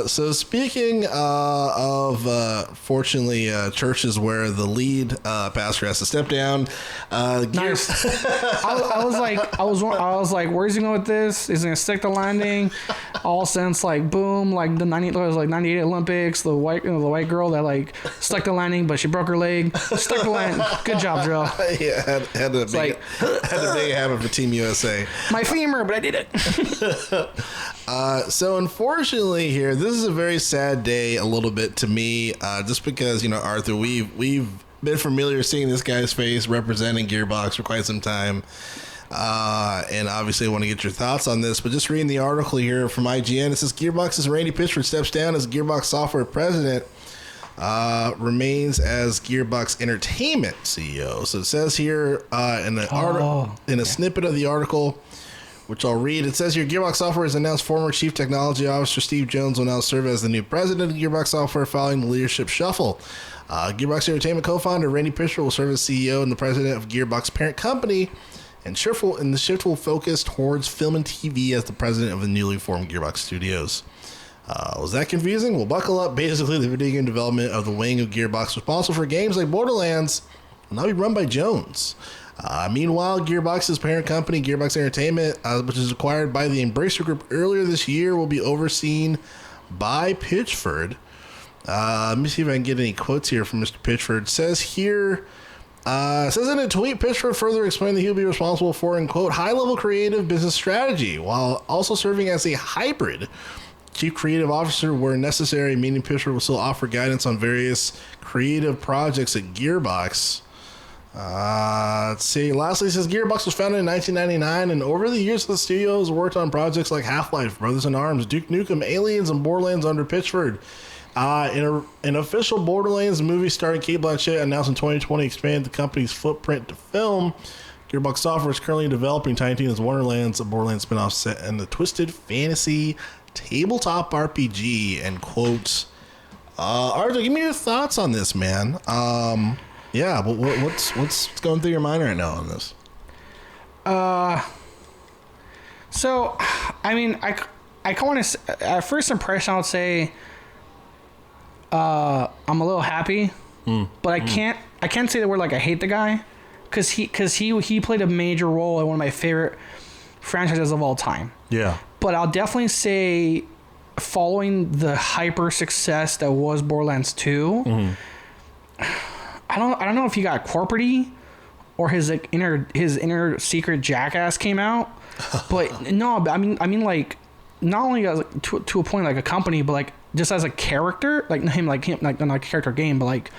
So speaking of fortunately churches where the lead pastor has to step down, nice. I was like, where's he going with this? Is he gonna stick the landing? All since like boom, like the 98 Olympics, the white girl that like stuck the landing, but she broke her leg. Stuck the landing. Good job, Drill. Yeah, had to make it happen for Team USA. My femur, but I did it. So unfortunately here, this is a very sad day a little bit to me, just because, Arthur, we've been familiar seeing this guy's face representing Gearbox for quite some time. And obviously I want to get your thoughts on this, but just reading the article here from IGN, it says Gearbox's Randy Pitchford steps down as Gearbox Software president, remains as Gearbox Entertainment CEO. So it says here in a snippet of the article, which I'll read. It says here, Gearbox Software has announced former Chief Technology Officer Steve Jones will now serve as the new president of Gearbox Software following the leadership shuffle. Gearbox Entertainment co-founder Randy Pitchford will serve as CEO and the president of Gearbox parent company, and the shift will focus towards film and TV as the president of the newly formed Gearbox Studios. Was that confusing? Well, buckle up. Basically, the video game development of the wing of Gearbox responsible for games like Borderlands will now be run by Jones. Meanwhile, Gearbox's parent company, Gearbox Entertainment, which was acquired by the Embracer Group earlier this year, will be overseen by Pitchford. Let me see if I can get any quotes here from Mr. Pitchford. It says here, says in a tweet, Pitchford further explained that he'll be responsible for, in quote, high-level creative business strategy, while also serving as a hybrid chief creative officer where necessary, meaning Pitchford will still offer guidance on various creative projects at Gearbox. Let's see. Lastly, it says Gearbox was founded in 1999, and over the years, the studio has worked on projects like Half-Life, Brothers in Arms, Duke Nukem, Aliens, and Borderlands under Pitchford. An official Borderlands movie starring Cate Blanchett announced in 2020 expanded the company's footprint to film. Gearbox Software is currently developing Tiny Tina's Wonderlands, a Borderlands spin-off set in the twisted fantasy tabletop RPG. End quote. Arthur, give me your thoughts on this, man. Yeah, but what's going through your mind right now on this? So, I mean, I kind of want to, at first impression, I would say, I'm a little happy, but I can't say the word like I hate the guy, because he played a major role in one of my favorite franchises of all time. Yeah. But I'll definitely say, following the hyper success that was Borderlands 2, I don't know if he got corporate-y or his inner secret jackass came out. But no, but I mean like not only as to a point like a company, but like just as a character, like not a character game, but like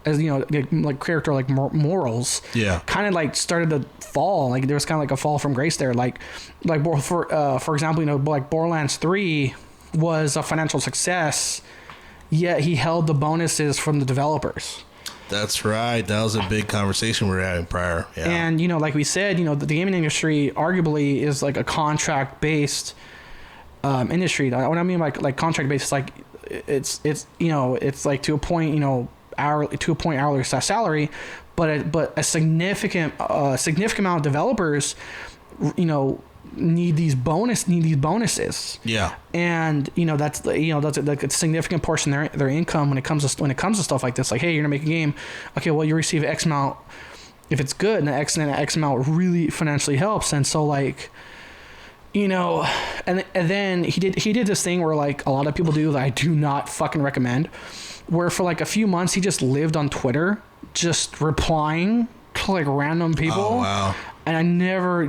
as you know, like character, like morals, kind of like started to fall. Like there was kind of like a fall from grace there. Like for example, you know, like Borderlands 3 was a financial success, yet he held the bonuses from the developers. That's right. That was a big conversation we were having prior. Yeah. And you know, like we said, you know, the gaming industry arguably is like a contract based industry. What I mean by like contract based, like it's you know, it's like to a point, you know, hourly salary, but a significant amount of developers, you know, need these bonuses. Yeah. And you know that's like a significant portion of their income when it comes to stuff like this. Like, hey, you're gonna make a game, okay, well, you receive X amount if it's good, and that X amount really financially helps. And so like, you know, and then he did this thing where like a lot of people do that I do not fucking recommend, where for like a few months he just lived on Twitter just replying to like random people. Oh, wow. And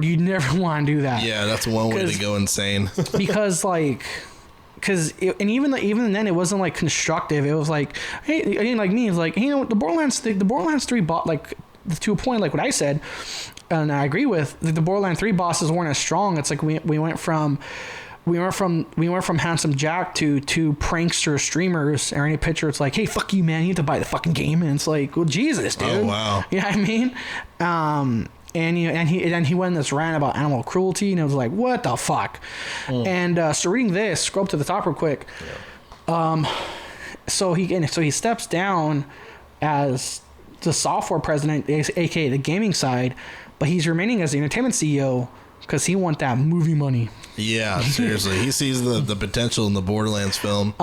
you never want to do that. Yeah, that's one way to go insane. Because even then it wasn't like constructive. It was like, hey, I mean, like me, it's like, hey, you know, the Borderlands 3 bought like to a point, like what I said, and I agree with, the Borderlands 3 bosses weren't as strong. It's like we went from Handsome Jack to prankster streamers or any picture. It's like, hey, fuck you, man, you have to buy the fucking game. And it's like, well, Jesus, dude. Oh, wow. You know what I mean? And he went in this rant about animal cruelty, and it was like, what the fuck? And so reading this, scroll up to the top real quick. Yeah. So he steps down as the software president, aka the gaming side, but he's remaining as the entertainment CEO because he wants that movie money. Yeah, seriously, he sees the potential in the Borderlands film.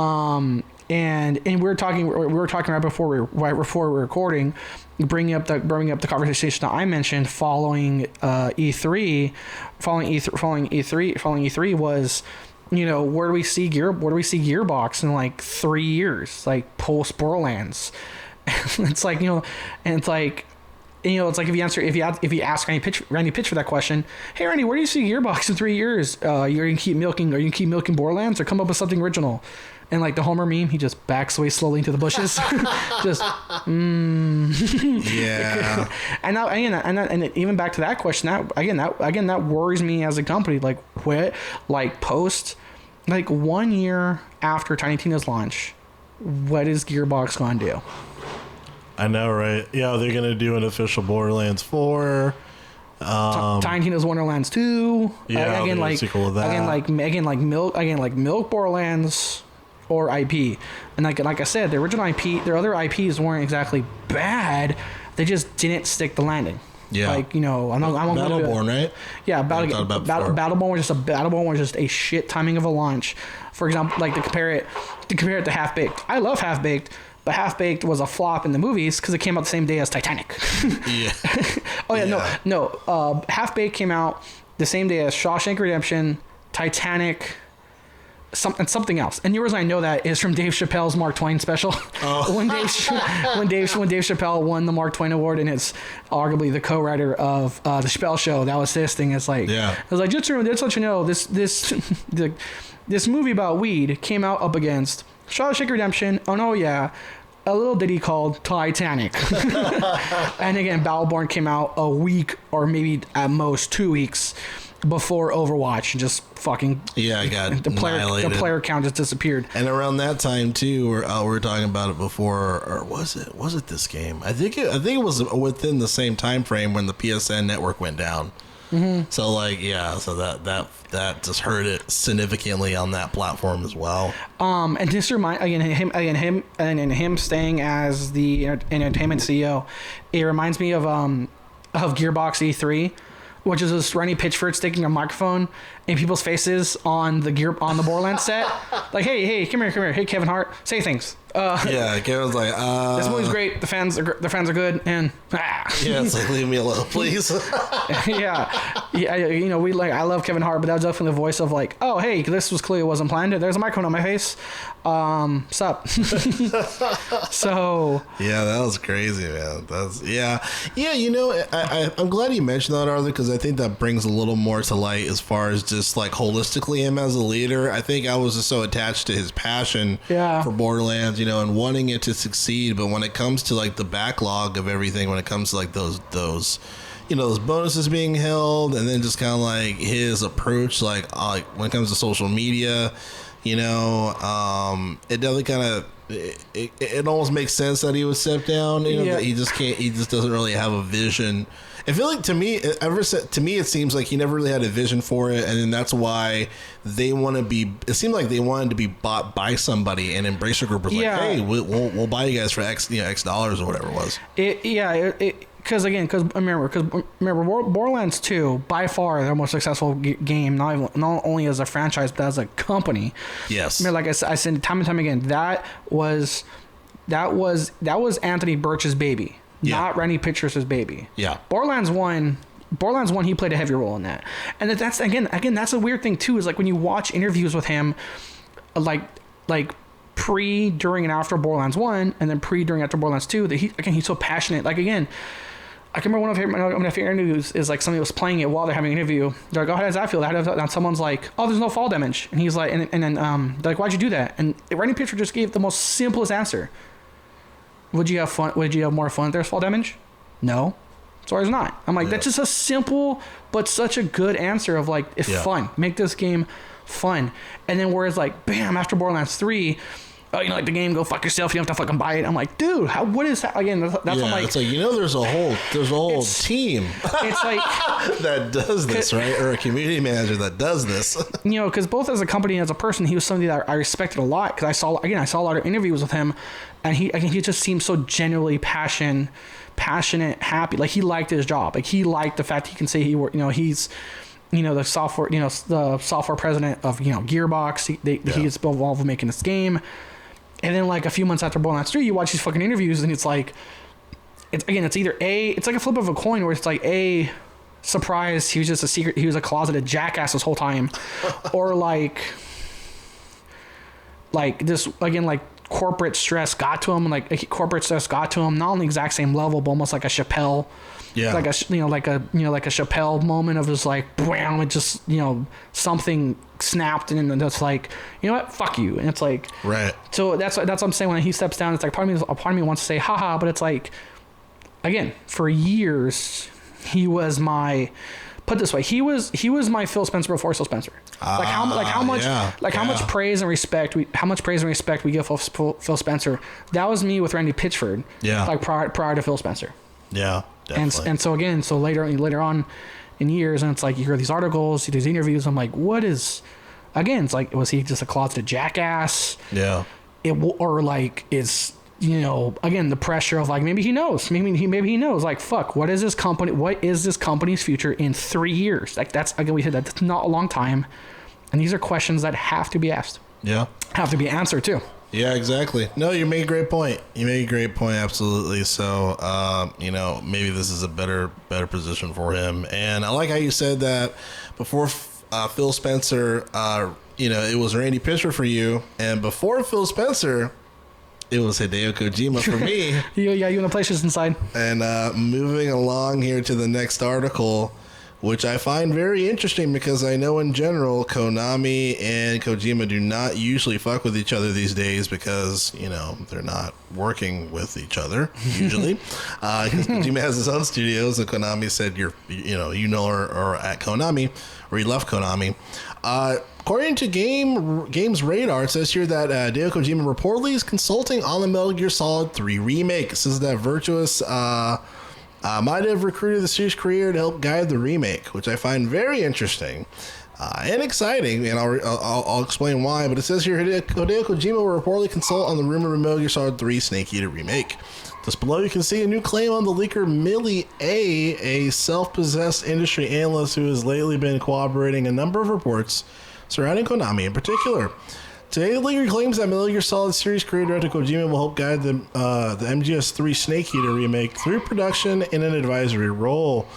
And we were talking right before we were recording, bringing up the conversation that I mentioned following E3 was, you know, where do we see Gearbox in like 3 years, like post Borderlands? It's like, you know, and it's like, you know, it's like if you ask Randy Pitchford that question, hey Randy, where do you see Gearbox in 3 years? Are you gonna keep milking Borderlands, or come up with something original? And like the Homer meme, he just backs away slowly into the bushes. Just, Yeah. And even back to that question, that worries me as a company. Like, what, like post, like 1 year after Tiny Tina's launch, what is Gearbox gonna do? I know, right? Yeah, they're gonna do an official Borderlands 4. Tiny Tina's Wonderlands 2. Yeah, again, like sequel of that. Again, like milk Borderlands or IP. And like I said, the original IP, their other IPs weren't exactly bad. They just didn't stick the landing. Yeah. Like, you know, Battleborn, right? Yeah, Battleborn was just a shit timing of a launch. For example, like to compare it to Half Baked. I love Half Baked, but Half Baked was a flop in the movies because it came out the same day as Titanic. Yeah. Oh yeah, no. Half Baked came out the same day as Shawshank Redemption, Titanic, something else. And the reason I know that is from Dave Chappelle's Mark Twain special. Oh. when Dave Chappelle won the Mark Twain Award, and it's arguably the co-writer of the Chappelle Show. That was his thing. It's like, yeah. I was like, just to let you know, this movie about weed came out up against Shawshank Redemption. Oh no, yeah. A little ditty called Titanic. And again, Battleborn came out a week or maybe at most 2 weeks before Overwatch, and just fucking the player count just disappeared. And around that time too, we were talking about it before, or was it this game? I think it was within the same time frame when the PSN network went down. Mm-hmm. So like, yeah, so that just hurt it significantly on that platform as well. And just remind him staying as the entertainment CEO, it reminds me of Gearbox E3, which is just Randy Pitchford sticking a microphone in people's faces on the Borderlands set. Like, hey, come here. Hey, Kevin Hart, say things. Yeah, Kevin's like, this movie's great. The fans are good, and yeah, it's like, leave me alone, please. yeah. I love Kevin Hart, but that was definitely the voice of like, oh hey, this was clearly wasn't planned. There's a microphone on my face. Sup. So yeah, that was crazy, man. I'm glad you mentioned that, Arthur, because I think that brings a little more to light as far as just like holistically him as a leader. I think I was just so attached to his passion for Borderlands, and wanting it to succeed. But when it comes to like the backlog of everything, when it comes to like those bonuses being held, and then just kind of like his approach, like when it comes to social media, it definitely kind of it almost makes sense that he would step down. That he just doesn't really have a vision. I feel like to me it seems like he never really had a vision for it, and then that's why it seemed like they wanted to be bought by somebody, and Embracer Group was like, hey, we'll buy you guys for X dollars or whatever it was. Because remember, Borderlands 2, by far their most successful game, not only as a franchise but as a company. Yes. I mean, like I said time and time again, that was Anthony Birch's baby, not Randy Pitchford's baby. Yeah. Borderlands 1, he played a heavy role in that, and that's again that's a weird thing too. Is like when you watch interviews with him, like pre, during, and after Borderlands 1, and then pre, during, after Borderlands 2, that he's so passionate. Like again, I can remember one of my favorite interviews is like somebody was playing it while they're having an interview. They're like, "Oh, how does that feel?" And someone's like, "Oh, there's no fall damage," and he's like, and then they're like, "Why'd you do that?" And Randy Pitchford just gave the most simplest answer. Would you have fun? Would you have more fun if there's fall damage? No. So there's not. I'm like, that's just a simple but such a good answer of like, it's fun. Make this game fun. And then whereas like, bam, after Borderlands 3, oh, you know, like the game, go fuck yourself. You don't have to fucking buy it. I'm like, dude, what is that? Again, that's what I'm like. It's like, there's a whole team. It's like that does this, right? Or a community manager that does this. Because both as a company and as a person, he was somebody that I respected a lot. Because I saw a lot of interviews with him, and he just seemed so genuinely passionate, happy. Like he liked his job. Like he liked the fact he can say he's the software president of Gearbox. He's involved in making this game. And then like a few months after Borderlands 3, you watch these fucking interviews and it's like, it's either it's like a flip of a coin where it's like surprise, he was just he was a closeted jackass this whole time, or like this again, like corporate stress got to him, not on the exact same level, but almost like a Chappelle. Yeah. Like a Chappelle moment of just like, bam, it just, something snapped and then it's like, you know what, fuck you. And it's like, right. So that's what I'm saying when he steps down. It's like part of me wants to say, haha, but it's like, again, for years, he was my, put it this way, he was my Phil Spencer before Phil Spencer. How much praise and respect we give Phil Spencer. That was me with Randy Pitchford. Yeah. Like prior to Phil Spencer. Yeah. Definitely. And so again, later on in years, and it's like you hear these articles, these interviews. I'm like, what is? Again, it's like, was he just a closeted jackass? Yeah. Again, the pressure of like, maybe he knows. Maybe he knows. Like, fuck, what is this company? What is this company's future in 3 years? Like, that's, again, we said that's not a long time, and these are questions that have to be asked. Yeah. Have to be answered too. Yeah, exactly. No, you made a great point. Absolutely. So, maybe this is a better position for him. And I like how you said that before Phil Spencer, it was Randy Pitchford for you. And before Phil Spencer, it was Hideo Kojima for me. You and the PlayStation side. And moving along here to the next article, which I find very interesting because I know in general Konami and Kojima do not usually fuck with each other these days because, they're not working with each other usually. Because Kojima has his own studios and Konami said or at Konami, or he left Konami. According to Games Radar, it says here that Hideo Kojima reportedly is consulting on the Metal Gear Solid 3 remake. It says that Virtuous might have recruited the series creator to help guide the remake, which I find very interesting and exciting, and I'll explain why. But it says here, Hideo Kojima will reportedly consult on the rumored Metal Gear Solid 3 Snake Eater remake. Just below, you can see a new claim on the leaker Millie A self-possessed industry analyst who has lately been corroborating a number of reports surrounding Konami in particular. Today, the leaker claims that Metal Gear Solid series creator director Kojima will help guide the MGS3 Snake Eater remake through production in an advisory role.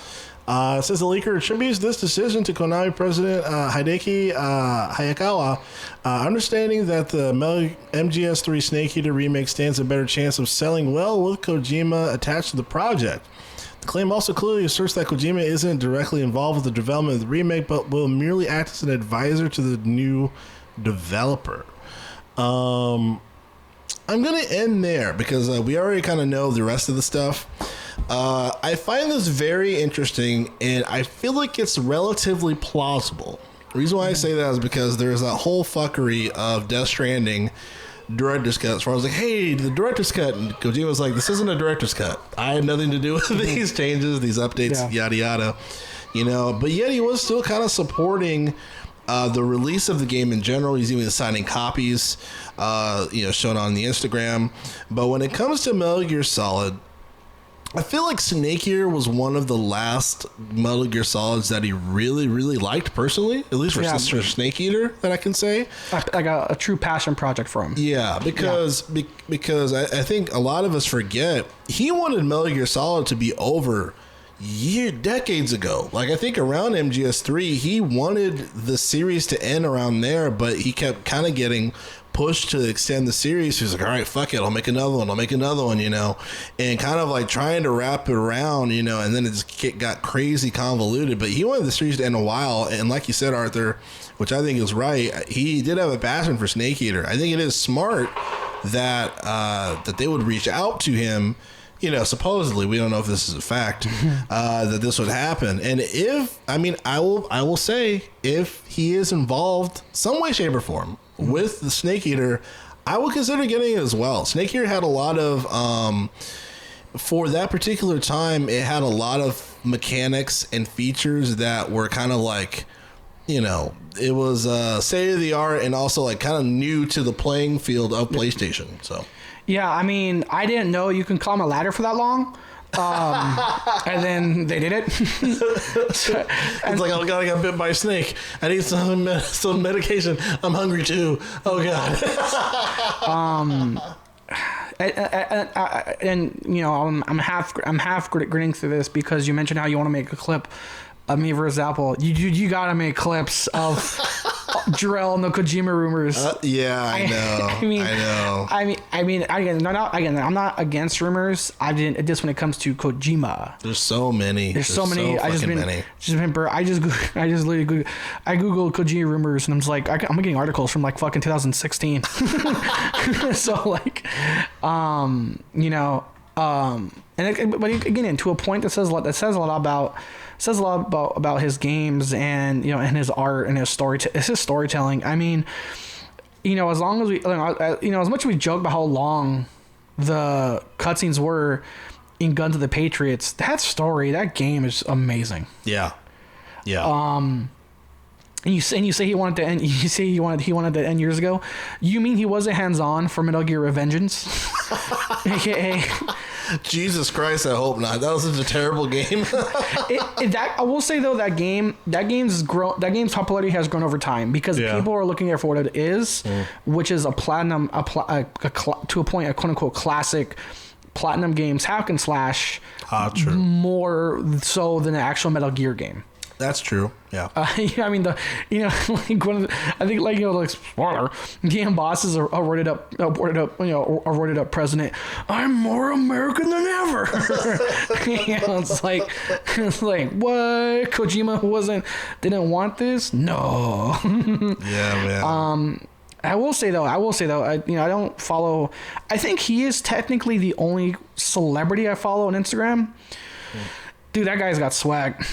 It says the leaker attributes this decision to Konami president Hideki Hayakawa, understanding that the MGS3 Snake Eater remake stands a better chance of selling well with Kojima attached to the project. The claim also clearly asserts that Kojima isn't directly involved with the development of the remake, but will merely act as an advisor to the new developer. I'm gonna end there because we already kind of know the rest of the stuff. I find this very interesting, and I feel like it's relatively plausible. The reason why I say that is because there's that whole fuckery of Death Stranding director's cuts where I was like, hey, the director's cut, and Kojima was like, this isn't a director's cut. I had nothing to do with these changes, these updates, yada yada, but yet he was still kind of supporting the release of the game in general. He's even signing copies, shown on the Instagram. But when it comes to Metal Gear Solid, I feel like Snake Eater was one of the last Metal Gear Solids that he really, really liked personally, at least for Snake Eater, that I can say. Like a true passion project for him. Yeah, because I think a lot of us forget he wanted Metal Gear Solid to be over decades ago. Like, I think around MGS3 he wanted the series to end around there, but he kept kind of getting pushed to extend the series. He was like, all right, fuck it, I'll make another one, and kind of like trying to wrap it around, and then it just got crazy convoluted. But he wanted the series to end a while, and like you said, Arthur, which I think is right, he did have a passion for Snake Eater. I think it is smart that that they would reach out to him. Supposedly, we don't know if this is a fact, that this would happen. And I will say, if he is involved some way, shape, or form with the Snake Eater, I will consider getting it as well. Snake Eater had a lot of, for that particular time, it had a lot of mechanics and features that were kind of like, it was state of the art and also like kind of new to the playing field of PlayStation. So. Yeah, I mean, I didn't know you can climb a ladder for that long. And then they did it. It's like, oh god, I got bit by a snake. I need some medication. I'm hungry too. Oh god. I'm half grinning through this because you mentioned how you want to make a clip of me versus Apple. You gotta make clips of Jarrell and the Kojima rumors. Yeah, I know. I mean, again, I'm not against rumors. Just when it comes to Kojima. There's so many. There's so many. I googled Kojima rumors and I'm just like, I'm getting articles from like fucking 2016. So like, but again, to a point that says a lot about his games and and his art and his storytelling. I mean, as long as as much as we joke about how long the cutscenes were in Guns of the Patriots, that game is amazing. Yeah. And you say he wanted to end. You say he wanted to end years ago. You mean he wasn't hands-on for Metal Gear Revengeance? AKA. Jesus Christ, I hope not. That was such a terrible game. I will say though, that game's popularity has grown over time because people are looking at it for what it is, which is a platinum, to a point, a quote unquote classic platinum games hack and slash. True. More so than an actual Metal Gear game. That's true. Yeah. I mean, like one of the, I think like spoiler, game bosses are roided up president. I'm more American than ever. It's like what? Kojima didn't want this. No. Yeah, man. I will say though, I don't follow. I think he is technically the only celebrity I follow on Instagram. Dude, that guy's got swag.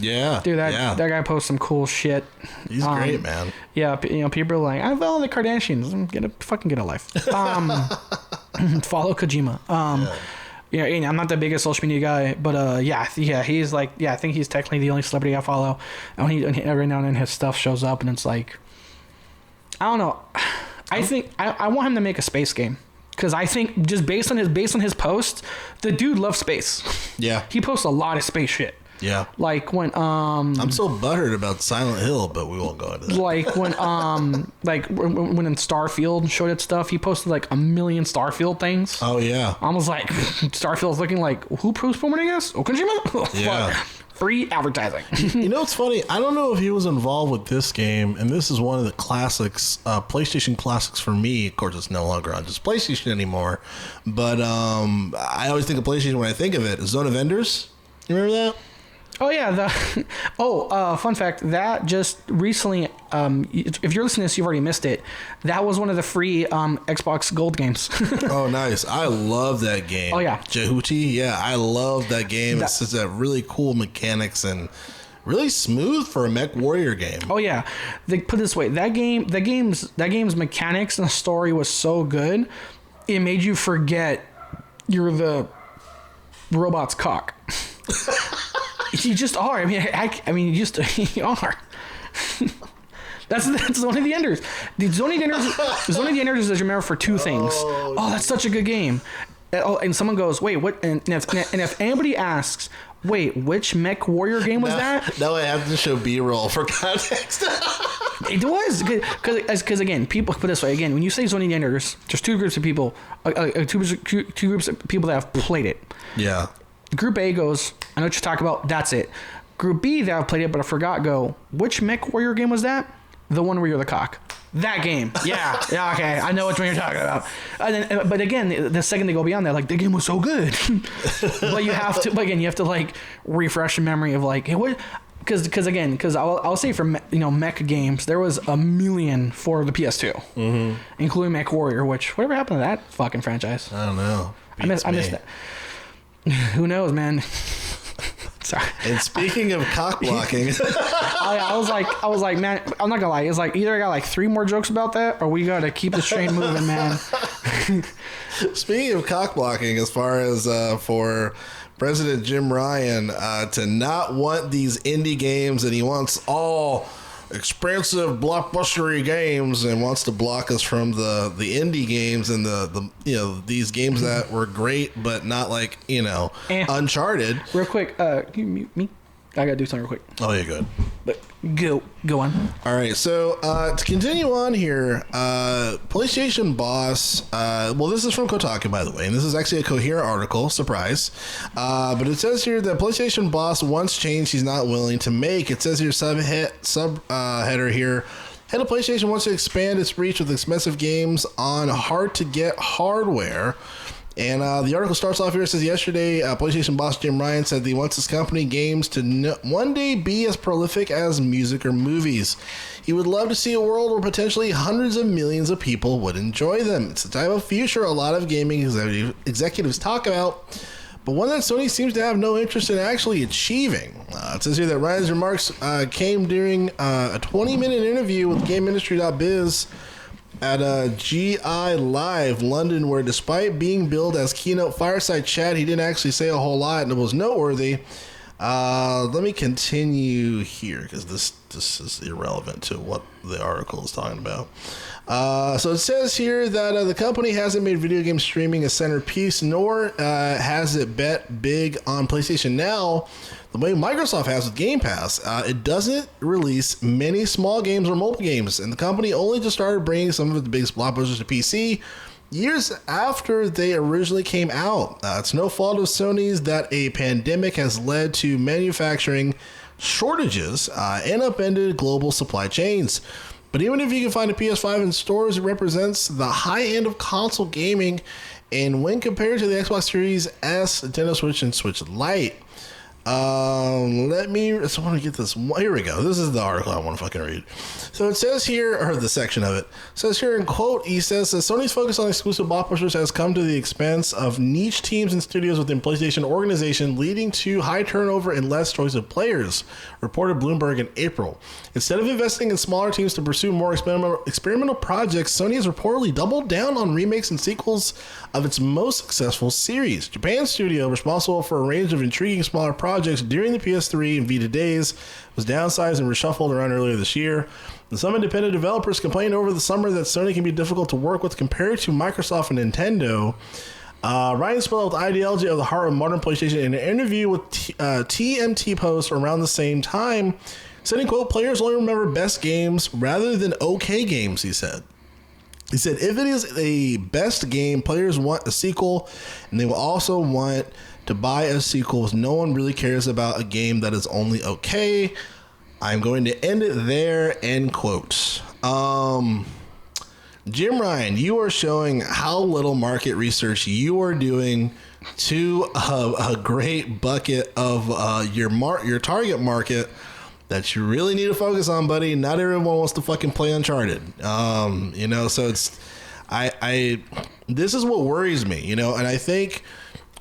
Yeah, dude, that guy posts some cool shit. He's great, man. Yeah, people are like, I follow the Kardashians. Get a life. Follow Kojima. I'm not the biggest social media guy, but he's like, I think he's technically the only celebrity I follow. And every now and then his stuff shows up, and it's like, I don't know. I think I want him to make a space game. Because I think just based on his post, the dude loves space. Yeah, he posts a lot of space shit. Yeah. Like when I'm so buttered about Silent Hill, but we won't go into that. like when when in Starfield showed its stuff, he posted like a million Starfield things. Oh yeah. I was like, Starfield's looking like, who's promoting this? Oh, Kojima? Yeah. Free advertising. You know what's funny? I don't know if he was involved with this game, and this is one of the classics, PlayStation classics for me. Of course, it's no longer on just PlayStation anymore, but I always think of PlayStation when I think of it. Zone of Enders. You remember that? Oh yeah, fun fact, that just recently, if you're listening to this, you've already missed it. That was one of the free Xbox Gold games. Oh, nice. I love that game. Oh, yeah. Jehuti, yeah, I love that game. It's just that really cool mechanics and really smooth for a Mech Warrior game. Oh yeah, they put it this way, that game's mechanics and the story was so good, it made you forget you're the robot's cock. You just are. I mean, you just you are. That's Zone of the Enders. The Zone of the Enders is remembered for two things. Oh, that's such a good game. And someone goes, wait, what? And if anybody asks, wait, which Mech Warrior game was that? Now I have to show B-roll for context. It was because again, people put it this way. Again, when you say Zone of the Enders, there's two groups of people, two groups of people that have played it. Yeah. Group A goes, I know what you're talking about. That's it. Group B that I've played it but I forgot go, which Mech Warrior game was that? The one where you're the cock. That game. Yeah. Yeah. Okay. I know which one you're talking about. But again, the second they go beyond that, like the game was so good. But you have to. But again, you have to like refresh the memory of like, hey, what? Because I'll say for mech games, there was a million for the PS2, including Mech Warrior. Which whatever happened to that fucking franchise? I don't know. I missed that. Who knows, man? Sorry. And speaking of cock blocking, I was like, man, I'm not gonna lie. It's like either I got like 3 more jokes about that, or we gotta keep the train moving, man. Speaking of cock blocking, as far as for President Jim Ryan to not want these indie games, and he wants all expensive blockbustery games and wants to block us from the indie games and the these games that were great but not like Uncharted. Real quick, can you mute me? I gotta do something real quick. Oh yeah, good. But go on. All right, so to continue on here, PlayStation boss. Well, this is from Kotaku, by the way, and this is actually a coherent article. Surprise, but it says here that PlayStation boss wants change he's not willing to make. It says here header here. Head of PlayStation wants to expand its reach with expensive games on hard to get hardware. And the article starts off here. It says, yesterday, PlayStation boss Jim Ryan said that he wants his company games to one day be as prolific as music or movies. He would love to see a world where potentially hundreds of millions of people would enjoy them. It's the type of future a lot of gaming executives talk about, but one that Sony seems to have no interest in actually achieving. It says here that Ryan's remarks came during a 20-minute interview with GameIndustry.biz at GI Live London, where despite being billed as keynote fireside chat, he didn't actually say a whole lot, and it was noteworthy. Let me continue here because this is irrelevant to what the article is talking about. So it says here that the company hasn't made video game streaming a centerpiece, nor has it bet big on PlayStation Now the way Microsoft has with Game Pass. It doesn't release many small games or mobile games, and the company only just started bringing some of the biggest blockbusters to PC years after they originally came out. It's no fault of Sony's that a pandemic has led to manufacturing shortages and upended global supply chains. But even if you can find a PS5 in stores, it represents the high end of console gaming, and when compared to the Xbox Series S, Nintendo Switch, and Switch Lite. I want to get this. Here we go. This is the article I want to fucking read. So it says here, or the section of it says here in quote, he says Sony's focus on exclusive blockbusters has come to the expense of niche teams and studios within PlayStation organization, leading to high turnover and less choice of players, reported Bloomberg in April. Instead of investing in smaller teams to pursue more experimental projects, Sony has reportedly doubled down on remakes and sequels of its most successful series. Japan's studio, responsible for a range of intriguing smaller projects during the PS3 and Vita days, was downsized and reshuffled around earlier this year. And some independent developers complained over the summer that Sony can be difficult to work with compared to Microsoft and Nintendo. Ryan spelled out the ideology of the heart of modern PlayStation in an interview with TMT Post around the same time, saying, quote, players only remember best games rather than okay games, he said. He said, if it is a best game, players want a sequel, and they will also want to buy a sequel, as no one really cares about a game that is only okay. I'm going to end it there, end quote. Jim Ryan, you are showing how little market research you are doing to a great bucket of your target market that you really need to focus on, buddy. Not everyone wants to fucking play Uncharted. So it's this is what worries me, and I think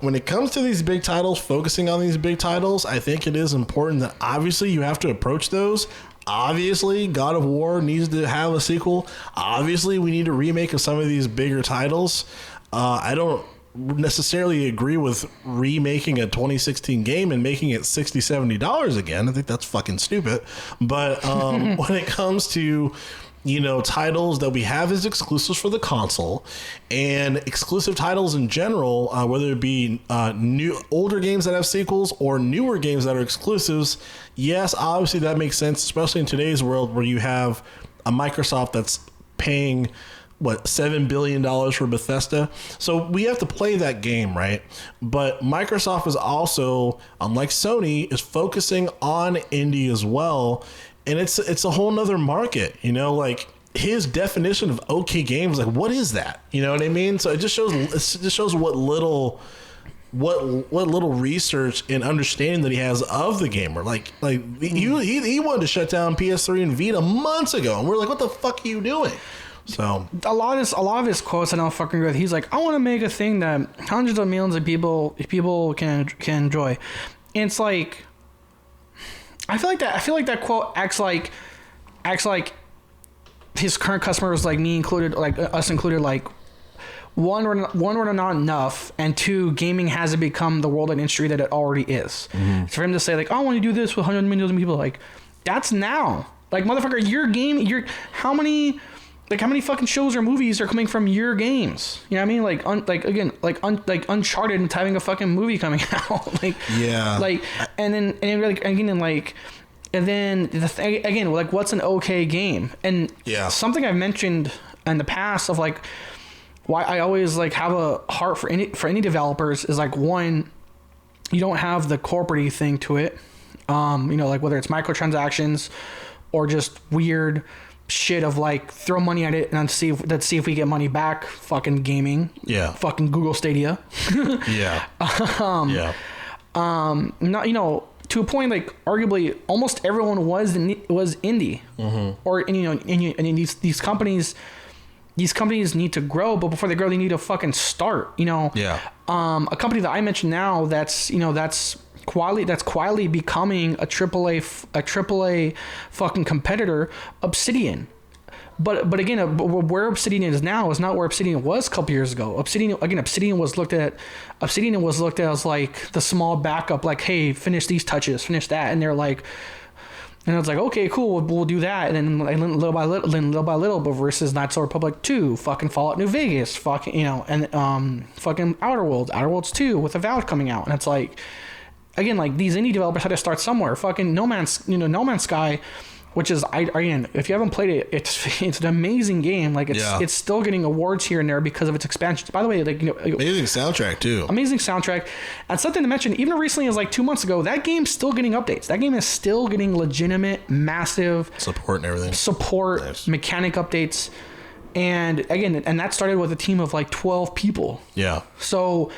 when it comes to these big titles, focusing on these big titles, I think it is important that obviously you have to approach those. Obviously, God of War needs to have a sequel. Obviously, we need a remake of some of these bigger titles. I don't necessarily agree with remaking a 2016 game and making it $60-$70 again. I think that's fucking stupid. But when it comes to titles that we have as exclusives for the console and exclusive titles in general, whether it be older games that have sequels or newer games that are exclusives, yes, obviously that makes sense, especially in today's world where you have a Microsoft that's paying $7 billion for Bethesda. So we have to play that game, right? But Microsoft is also, unlike Sony, is focusing on indie as well. And it's a whole nother market, like his definition of okay games, like what is that? You know what I mean? So it just shows what little research and understanding that he has of the gamer. Like he wanted to shut down PS3 and Vita months ago, and we're like, what the fuck are you doing? So a lot of his quotes I don't fucking agree with. He's like, I want to make a thing that hundreds of millions of people can enjoy. And it's like, I feel like that quote acts like his current customers, like me included, like us included, like one, we're not enough, and two, gaming hasn't become the world and industry that it already is. Mm-hmm. So for him to say like, I want to do this with hundreds of millions of people, like that's now. Like motherfucker, how many fucking shows or movies are coming from your games? You know what I mean? Like Uncharted and having a fucking movie coming out. And then again, like what's an okay game? And something I've mentioned in the past of like why I always like have a heart for any developers is like, one, you don't have the corporate thing to it. Like whether it's microtransactions or just weird shit of like throw money at it and see if we get money back. Fucking gaming. Yeah. Fucking Google Stadia. Yeah. Not to a point, like arguably almost everyone was indie. Mm-hmm. Or and these companies need to grow, but before they grow, they need to fucking start. Yeah. A company that I mentioned now that's quietly becoming a AAA fucking competitor, Obsidian. But again, where Obsidian is now is not where Obsidian was a couple years ago. Obsidian was looked at as like the small backup, like, hey, finish these touches, finish that, and they're like, and it's like, okay, cool, we'll do that, and then like, little by little, but versus Knights of the Republic 2, fucking Fallout New Vegas, fucking and fucking Outer Worlds 2 with Avowed coming out, and it's like, again, like these indie developers had to start somewhere. Fucking No Man's Sky, which is if you haven't played it, it's an amazing game. Like it's still getting awards here and there because of its expansions. By the way, like amazing soundtrack too. Amazing soundtrack, and something to mention. Even recently, as like 2 months ago, that game's still getting updates. That game is still getting legitimate, massive support and everything. Nice. Mechanic updates, and again, that started with a team of like 12 people. Yeah. So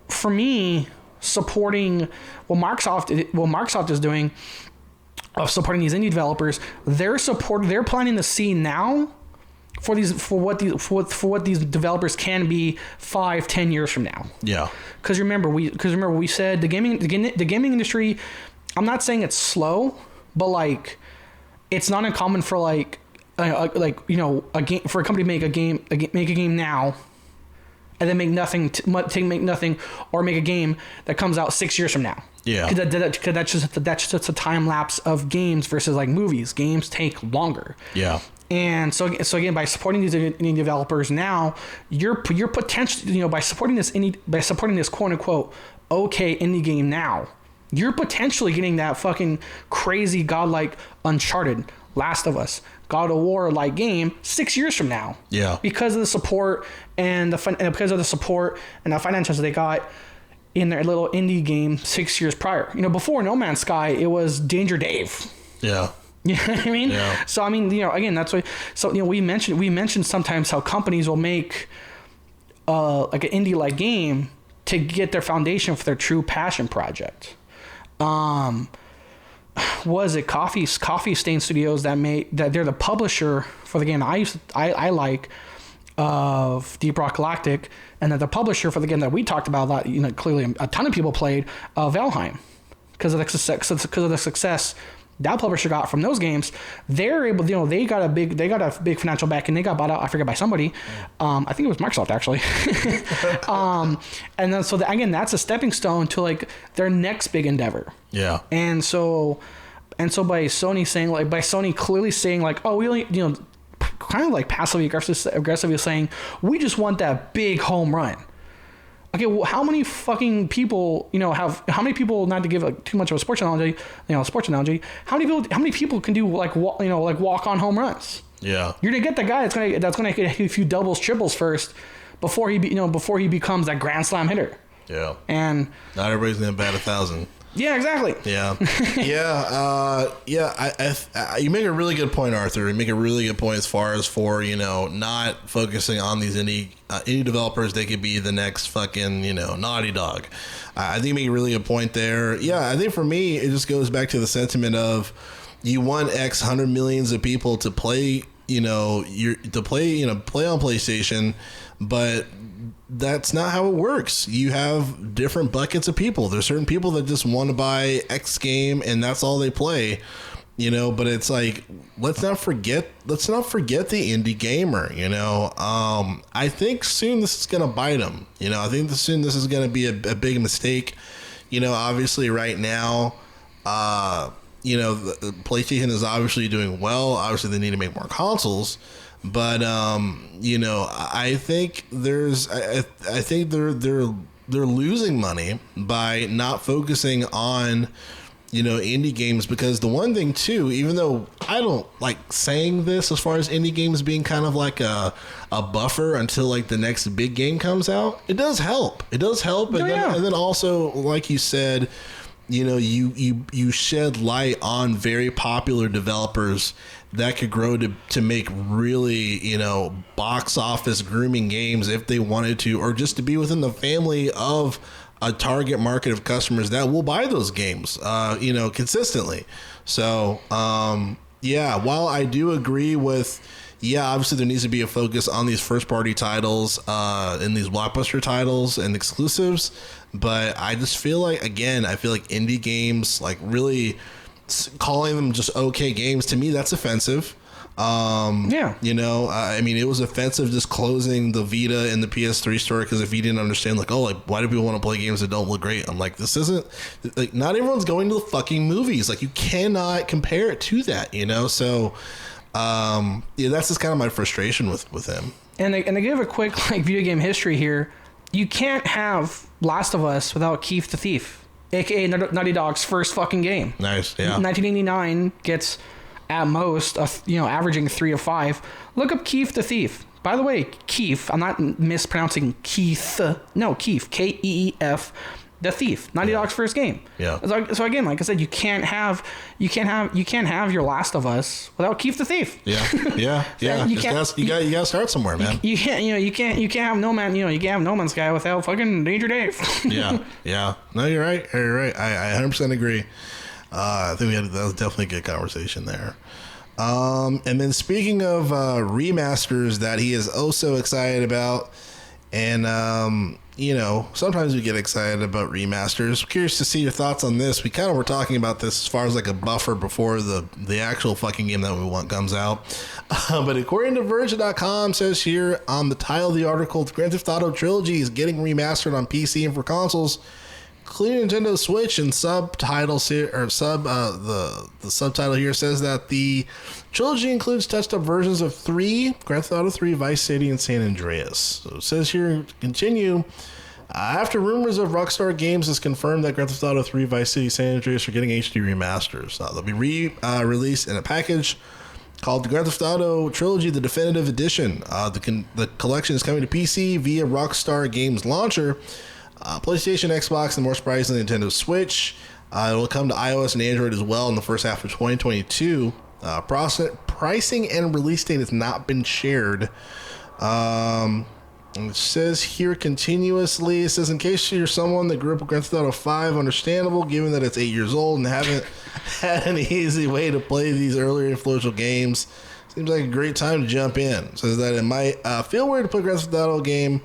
for me, supporting what Microsoft is doing of supporting these indie developers, they're planting the seed now for what these developers can be 5-10 years from now. Yeah. Because remember we said the gaming industry. I'm not saying it's slow, but like it's not uncommon for a game for a company to make a game now. And then make nothing, or make a game that comes out 6 years from now. Yeah, because that's just a time lapse of games versus like movies. Games take longer. Yeah, And so again, by supporting these indie developers now, you're potentially, by supporting this quote unquote okay indie game now, you're potentially getting that fucking crazy godlike Uncharted, Last of Us, God of War like game 6 years from now. Yeah. Because of the support and the financials they got in their little indie game 6 years prior. Before No Man's Sky, it was Danger Dave. Yeah. You know what I mean? Yeah. So I mean, again, that's why. So we mentioned sometimes how companies will make like an indie like game to get their foundation for their true passion project. Was it Coffee Stain Studios that they're the publisher for the game I like of Deep Rock Galactic, and that the publisher for the game that we talked about that clearly a ton of people played, Valheim, because of the success that publisher got from those games. They're able, they got a big financial back, and they got bought out, I forget, by somebody. I think it was Microsoft, actually. And then again, that's a stepping stone to like their next big endeavor. Yeah. And so by Sony clearly saying like, oh, we only, kind of like passively aggressively saying, we just want that big home run. Okay, well, how many fucking people, how many people, not to give like too much of a sports analogy, how many people can do like walk on home runs? Yeah. You're gonna get the guy that's gonna get a few doubles, triples first before he becomes that grand slam hitter. Yeah. And not everybody's gonna bat 1,000. Yeah, exactly. Yeah. You make a really good point, Arthur. You make a really good point as far as for, not focusing on these indie developers. They could be the next fucking, Naughty Dog. I think you make a really good point there. Yeah, I think for me, it just goes back to the sentiment of you want X hundred millions of people to play, play on PlayStation, but that's not how it works. You have different buckets of people. There's certain people that just want to buy X game and that's all they play, but it's like, let's not forget the indie gamer, I think soon this is going to bite them. I think soon this is going to be a big mistake. Obviously right now, the PlayStation is obviously doing well. Obviously they need to make more consoles. But I think I think they're losing money by not focusing on indie games, because the one thing too, even though I don't like saying this as far as indie games being kind of like a buffer until like the next big game comes out, it does help. And then also, like you said, you shed light on very popular developers that could grow to make really, box office grooming games if they wanted to, or just to be within the family of a target market of customers that will buy those games, consistently. So, while I do agree with, obviously there needs to be a focus on these first party titles, and these blockbuster titles and exclusives. But I just feel like, indie games, like really calling them just okay games, to me that's offensive. It was offensive just closing the Vida and the PS3 store, because if you didn't understand, why do people want to play games that don't look great? I'm like, this isn't like, not everyone's going to the fucking movies. Like, you cannot compare it to that, so that's just kind of my frustration with him. And to give a quick video game history here, you can't have Last of Us without Keith the Thief, aka Naughty Dog's first fucking game. Nice, yeah. 1989 gets at most averaging 3 of 5. Look up Keith the Thief. By the way, Keith, I'm not mispronouncing Keith. No, Keith, Keef, the Thief. Naughty Dog's first game. Yeah. So again, like I said, you can't have your Last of Us without Keith the Thief. Yeah. You gotta start somewhere, man. You can't have No Man. You can't have No Man's Sky without fucking Danger Dave. Yeah. No, you're right. I 100% agree. I think that was definitely a good conversation there. And then speaking of remasters that he is oh so excited about, and sometimes we get excited about remasters. I'm curious to see your thoughts on this. We kind of were talking about this as far as like a buffer before the actual fucking game that we want comes out. But according to Verge.com, says here on the title of the article, the Grand Theft Auto trilogy is getting remastered on PC and for consoles, including Nintendo Switch, and the subtitle here says that the trilogy includes touched-up versions of 3, Grand Theft Auto 3, Vice City, and San Andreas. So it says here, continue. After rumors of Rockstar Games has confirmed that Grand Theft Auto 3, Vice City, San Andreas are getting HD remasters. They'll be released in a package called the Grand Theft Auto Trilogy, the Definitive Edition. The collection is coming to PC via Rockstar Games Launcher, PlayStation, Xbox, and more surprisingly, Nintendo Switch. It will come to iOS and Android as well in the first half of 2022. Pricing and release date has not been shared. It says here continuously, it says, in case you're someone that grew up with Grand Theft Auto 5, understandable given that it's 8 years old and haven't had an easy way to play these earlier influential games. Seems like a great time to jump in. It says that it might feel weird to play a Grand Theft Auto game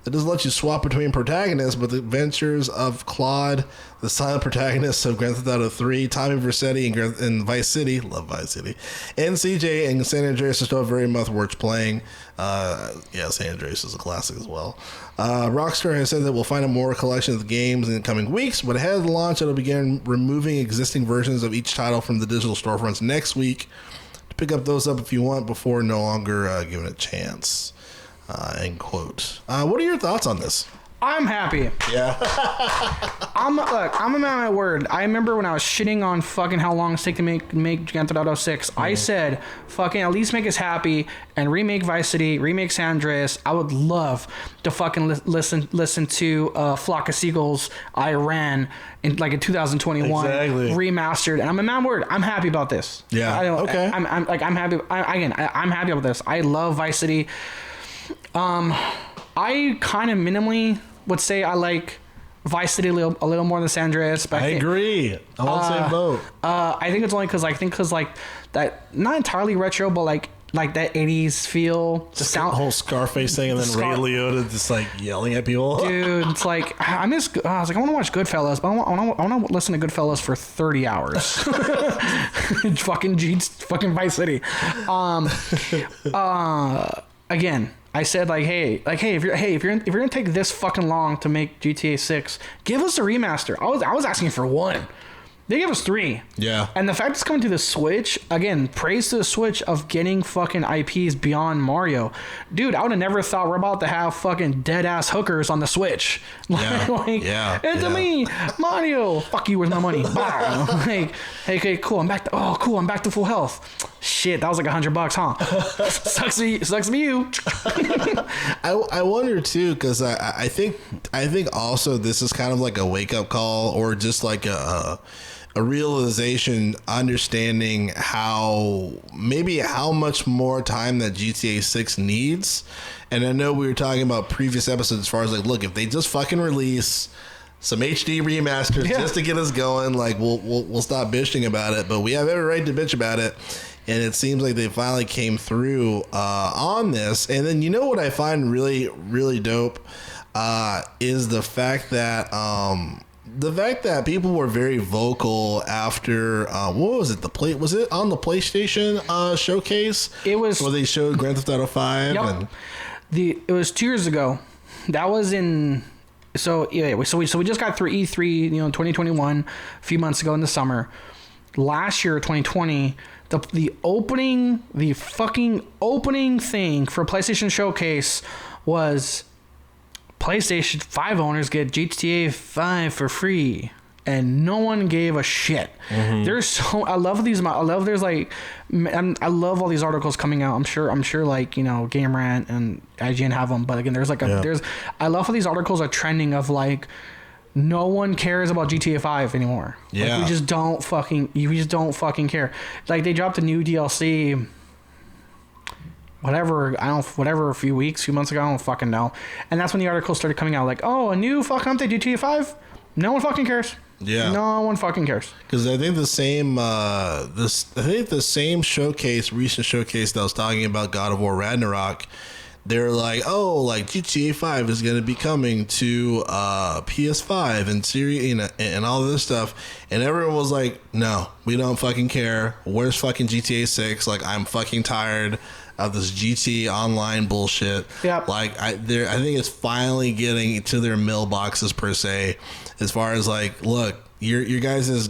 that doesn't let you swap between protagonists, but the adventures of Claude, the silent protagonist of Grand Theft Auto 3, Tommy Vercetti and Vice City, love Vice City, and CJ and San Andreas are still very much worth playing. San Andreas is a classic as well. Rockstar has said that we'll find a more collection of the games in the coming weeks, but ahead of the launch, it'll begin removing existing versions of each title from the digital storefronts next week to pick up if you want before no longer given a chance. End quote. What are your thoughts on this? I'm happy. Yeah. I'm a man of my word. I remember when I was shitting on fucking how long it's taken to make Grand Theft Auto 6. I said, fucking at least make us happy and remake Vice City, remake San Andreas. I would love to fucking listen to Flock of Seagulls I Ran in 2021 exactly. Remastered. And I'm a man of my word. I'm happy about this. Yeah. Okay. I'm happy. I'm happy about this. I love Vice City. I kind of minimally would say I like Vice City a little more than San Andreas. But I agree. I'm on the same boat. I think it's only because that not entirely retro, but like that 80s feel. The whole Scarface thing, and then Ray Liotta just yelling at people. Dude, it's like I want to watch Goodfellas, but I want to listen to Goodfellas for 30 hours. fucking Vice City. Again, I said hey, if you're gonna take this fucking long to make GTA 6, give us a remaster. I was asking for 1. They gave us 3. Yeah. And the fact it's coming to the Switch, again, praise to the Switch of getting fucking IPs beyond Mario. Dude, I would have never thought we're about to have fucking dead ass hookers on the Switch. Yeah. It's me, Mario. Fuck you, where's my money? Hey, okay, cool. I'm back to full health. Shit, that was like $100, huh? Sucks to be you. I wonder too, because I think also this is kind of like a wake up call, or just like a realization, understanding how much more time that GTA 6 needs. And I know we were talking about previous episodes as far as look, if they just fucking release some HD remasters just to get us going, we'll stop bitching about it. But we have every right to bitch about it. And it seems like they finally came through on this. And then what I find really, really dope is the fact that people were very vocal after what was it? Was it on the PlayStation showcase? It was where they showed Grand Theft Auto 5. Yep. And it was 2 years ago. That was in. So we just got through E3, 2021, a few months ago in the summer. Last year, 2020. The fucking opening thing for PlayStation Showcase was PlayStation 5 owners get GTA 5 for free, and no one gave a shit. Mm-hmm. I love all these articles coming out. I'm sure Game Rant and IGN have them, but again, I love how these articles are trending of no one cares about GTA 5 anymore. Yeah. We just don't fucking care. They dropped a new DLC, whatever, a few months ago, I don't fucking know. And that's when the articles started coming out a new fucking update, GTA 5? No one fucking cares. Yeah. No one fucking cares. Because I think the same recent showcase that I was talking about, God of War Ragnarok, they're GTA 5 is going to be coming to PS5 and Series and all this stuff, and everyone was like, no, we don't fucking care. Where's fucking GTA 6? I'm fucking tired of this GTA Online bullshit. Yep. Like I think it's finally getting to their mailboxes per se, as far as like, look, your guys'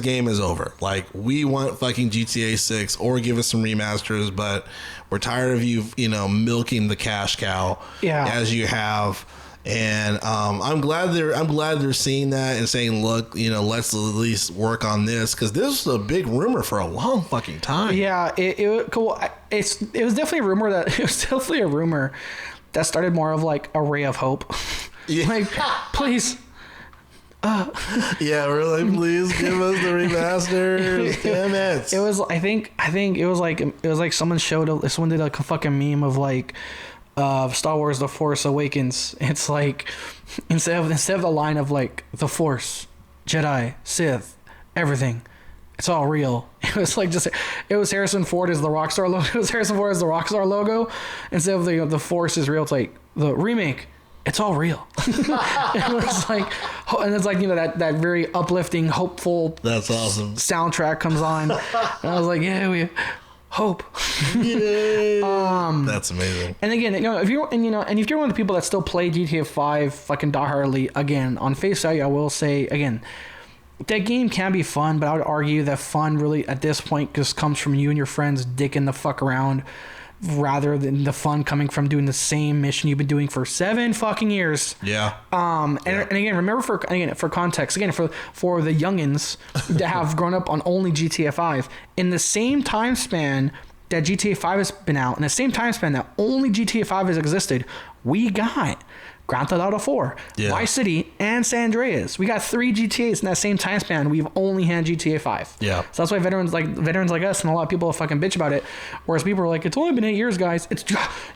game is over. Like, we want fucking GTA 6 or give us some remasters, but we're tired of you milking the cash cow as you have. And I'm glad they're seeing that and saying, look, let's at least work on this, because this was a big rumor for a long fucking time. Yeah, it was definitely a rumor that started more of like a ray of hope. Yeah. Like, please. Yeah, we're like, please give us the remasters. Damn it. It was, I think it was like someone did like a fucking meme of like Star Wars The Force Awakens. It's like instead of the line of like the Force, Jedi, Sith, everything, it's all real. It was like it was Harrison Ford as the Rockstar logo. It was Harrison Ford as the Rockstar logo. Instead of the Force is real, it's like the remake, it's all real. It was like, and it's like, that very uplifting, hopeful, that's awesome, soundtrack comes on. And I was like, yeah, we hope. Yay. That's amazing. And again, if you're one of the people that still play GTA 5 fucking diehardly, again, on face value, I will say again, that game can be fun, but I would argue that fun really at this point just comes from you and your friends dicking the fuck around, rather than the fun coming from doing the same mission you've been doing for 7 fucking years. Yeah. And again, remember for context, again, for the youngins that have grown up on only GTA 5, in the same time span that GTA 5 has been out, in the same time span that only GTA 5 has existed, we got Grand Theft Auto 4, Vice City, and San Andreas. We got 3 GTAs in that same time span. We've only had GTA 5. Yeah. So that's why veterans like us and a lot of people fucking bitch about it. Whereas people are like, it's only been 8 years, guys. It's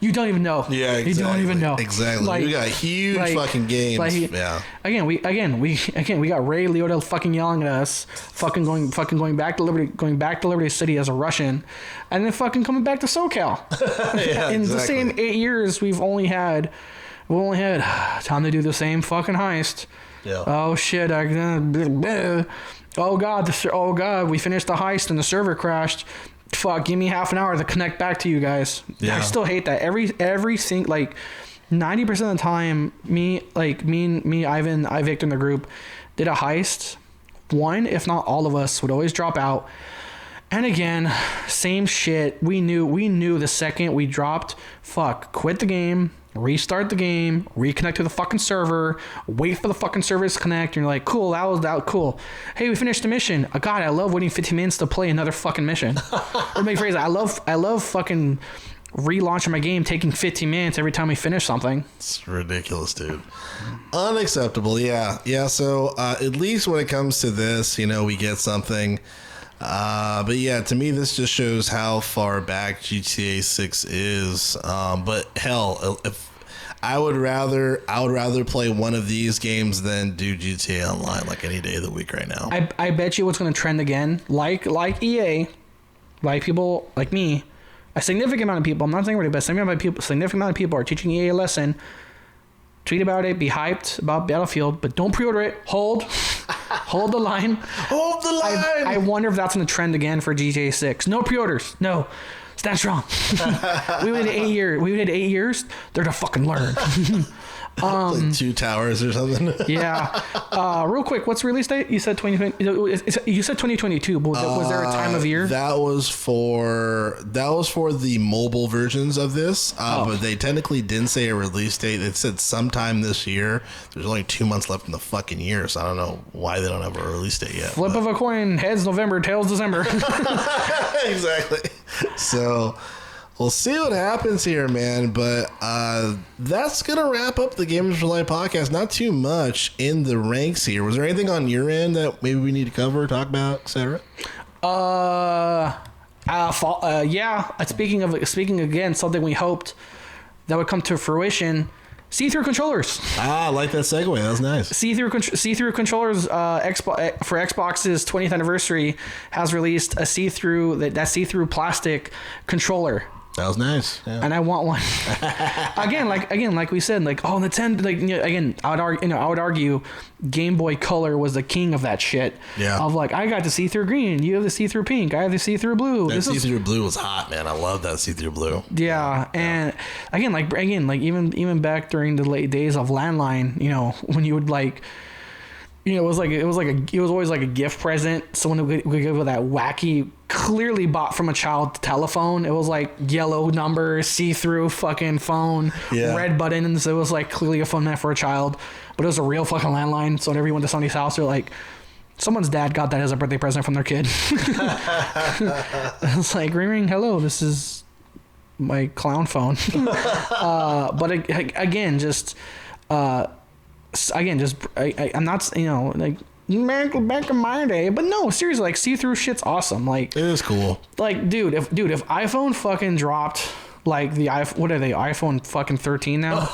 you don't even know. Yeah, exactly. You don't even know. Exactly. Like, we got huge fucking games. Yeah. Again, we got Ray Liotta fucking yelling at us, fucking going back to Liberty City as a Russian, and then fucking coming back to SoCal. Yeah, in the same 8 years, we've only had time to do the same fucking heist. Yeah. Oh shit! Oh god! We finished the heist and the server crashed. Fuck! Give me half an hour to connect back to you guys. Yeah. I still hate that. Every single, like 90% of the time, me, Ivan, Victor in the group did a heist. One, if not all of us, would always drop out. And again, same shit. We knew the second we dropped, quit the game, restart the game, reconnect to the fucking server, wait for the fucking server to connect, and you're like, cool, that was cool. Hey, we finished the mission. God, I love waiting 15 minutes to play another fucking mission. Or make phrase, I love fucking relaunching my game, taking 15 minutes every time we finish something. It's ridiculous, dude. Unacceptable. Yeah. So at least when it comes to this, we get something. But yeah, to me, this just shows how far back GTA 6 is. But hell, if I would rather play one of these games than do GTA Online like any day of the week right now. I bet you what's going to trend again, like EA, like people like me, a significant amount of people. I'm not saying everybody, but a significant amount of people are teaching EA a lesson. Tweet about it, be hyped about Battlefield, but don't pre-order it. Hold the line. Hold the line. I wonder if that's going to trend again for GTA 6. No pre-orders. No. Stand strong. We waited 8 years. We waited 8 years. They're to fucking learn. Like 2 towers or something. Yeah. Real quick, what's the release date? You said 2020. You said 2022. But was there a time of year? That was for the mobile versions of this. But they technically didn't say a release date. It said sometime this year. There's only 2 months left in the fucking year, so I don't know why they don't have a release date yet. Flip of a coin. Heads November, tails December. Exactly. So we'll see what happens here, man. But that's going to wrap up the Gamers for Life podcast. Not too much in the ranks here. Was there anything on your end that maybe we need to cover, talk about, etc.? Yeah. Speaking again, something we hoped that would come to fruition. See-through controllers. I like that segue. That was nice. See-through controllers. For Xbox's 20th anniversary, has released a see-through plastic controller. That was nice. Yeah. And I want one. again, like we said, like Nintendo. Like again, I would argue, Game Boy Color was the king of that shit. Yeah. Of like, I got the see-through green, you have the see-through pink, I have the see-through blue. That see-through blue was hot, man. I love that see-through blue. Yeah, and again, even back during the late days of landline, when you would like. It was always like a gift present. Someone would give you that wacky, clearly bought from a child telephone. It was like yellow number, see-through fucking phone, red buttons. It was like clearly a phone meant for a child, but it was a real fucking landline. So whenever you went to somebody's house, they're like, someone's dad got that as a birthday present from their kid. It's like, ring, ring, hello, this is my clown phone. But again, I'm not, like back in my day, but no, seriously, like see-through shit's awesome. Like it is cool. Like, dude, if iPhone fucking dropped, like what are they? iPhone fucking 13 now?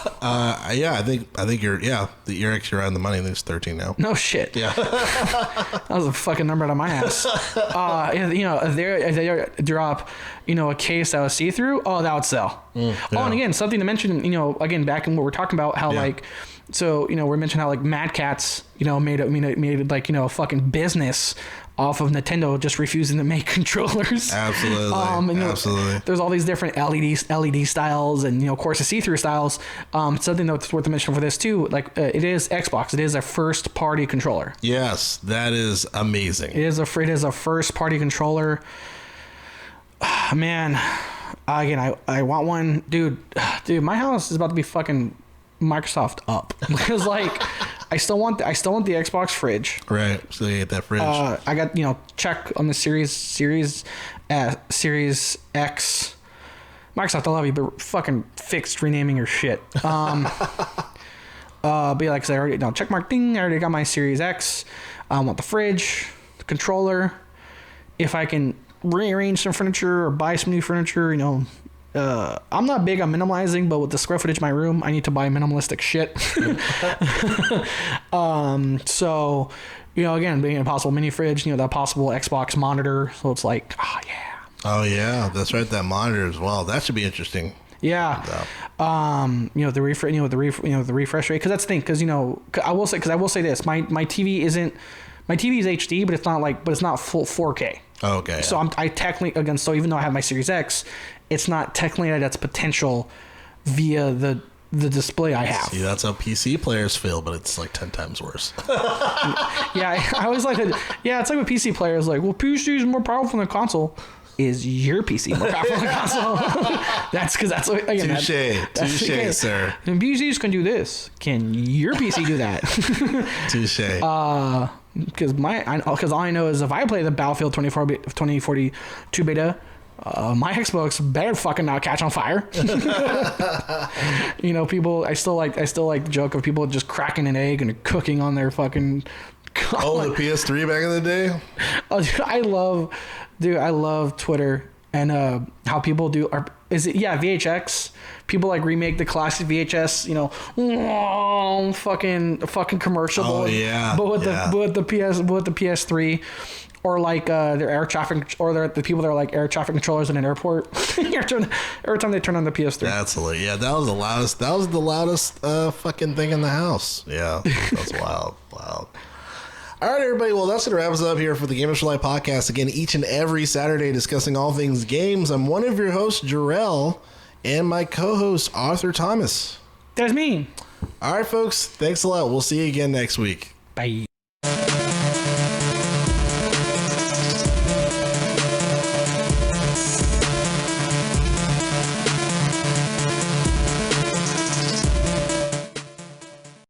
Yeah, I think you're actually right on the money. I think it's 13 now. No shit. Yeah, that was a fucking number out of my ass. If they drop, a case that was see-through, that would sell. Yeah. Oh, and again, something to mention, again, back in what we're talking about, how like. So, we mentioned how like Mad Catz, made like, a fucking business off of Nintendo just refusing to make controllers. Absolutely. Absolutely. There's all these different LED styles and, of course, the see-through styles. Something that's worth mentioning for this too, like it is Xbox. It is a first party controller. Yes, that is amazing. It is a first party controller. Man, again, I want one. Dude, my house is about to be fucking Microsoft up because like I still want the Xbox fridge. Right. So you get that fridge. I got check on the Series X. Microsoft, I love you, but fucking fixed renaming your shit. Be like, 'cause I already check mark ding. I already got my Series X. I want the fridge, the controller. If I can rearrange some furniture or buy some new furniture, I'm not big on minimalizing, but with the square footage of my room, I need to buy minimalistic shit. So, again, being a possible mini fridge, that possible Xbox monitor. So it's like, oh yeah, that's right. That monitor as well. That should be interesting. Yeah. The refresh rate. Cause that's the thing. Cause, I will say this, my TV is HD, but it's not full 4K. Oh, okay. So I technically, again, so even though I have my Series X, it's not technically at its potential via the display I have. See, that's how PC players feel, but it's like 10 times worse. Yeah, I always like it. Yeah, it's like with PC players, like, well, PC is more powerful than the console. Is your PC more powerful than the console? That's because that's what, again, touche, sir. And PCs can do this. Can your PC do that? Touche. Because all I know is if I play the Battlefield 2042 beta, my Xbox better fucking not catch on fire. People. I still like the joke of people just cracking an egg and cooking on their fucking. The PS3 back in the day. Oh, dude, I love Twitter and how people do. VHX? People like remake the classic VHS, fucking commercial. Oh yeah. But with the PS3, or like their air traffic, or the people that are like air traffic controllers in an airport. Every time they turn on the PS3. That's hilarious. Yeah, that was the loudest. That was the loudest fucking thing in the house. Yeah, that's wild. All right, everybody. Well, that's going to wrap us up here for the Gamers for Life podcast. Again, each and every Saturday discussing all things games. I'm one of your hosts, Jarrell, and my co-host, Arthur Thomas. That's me. All right, folks. Thanks a lot. We'll see you again next week. Bye.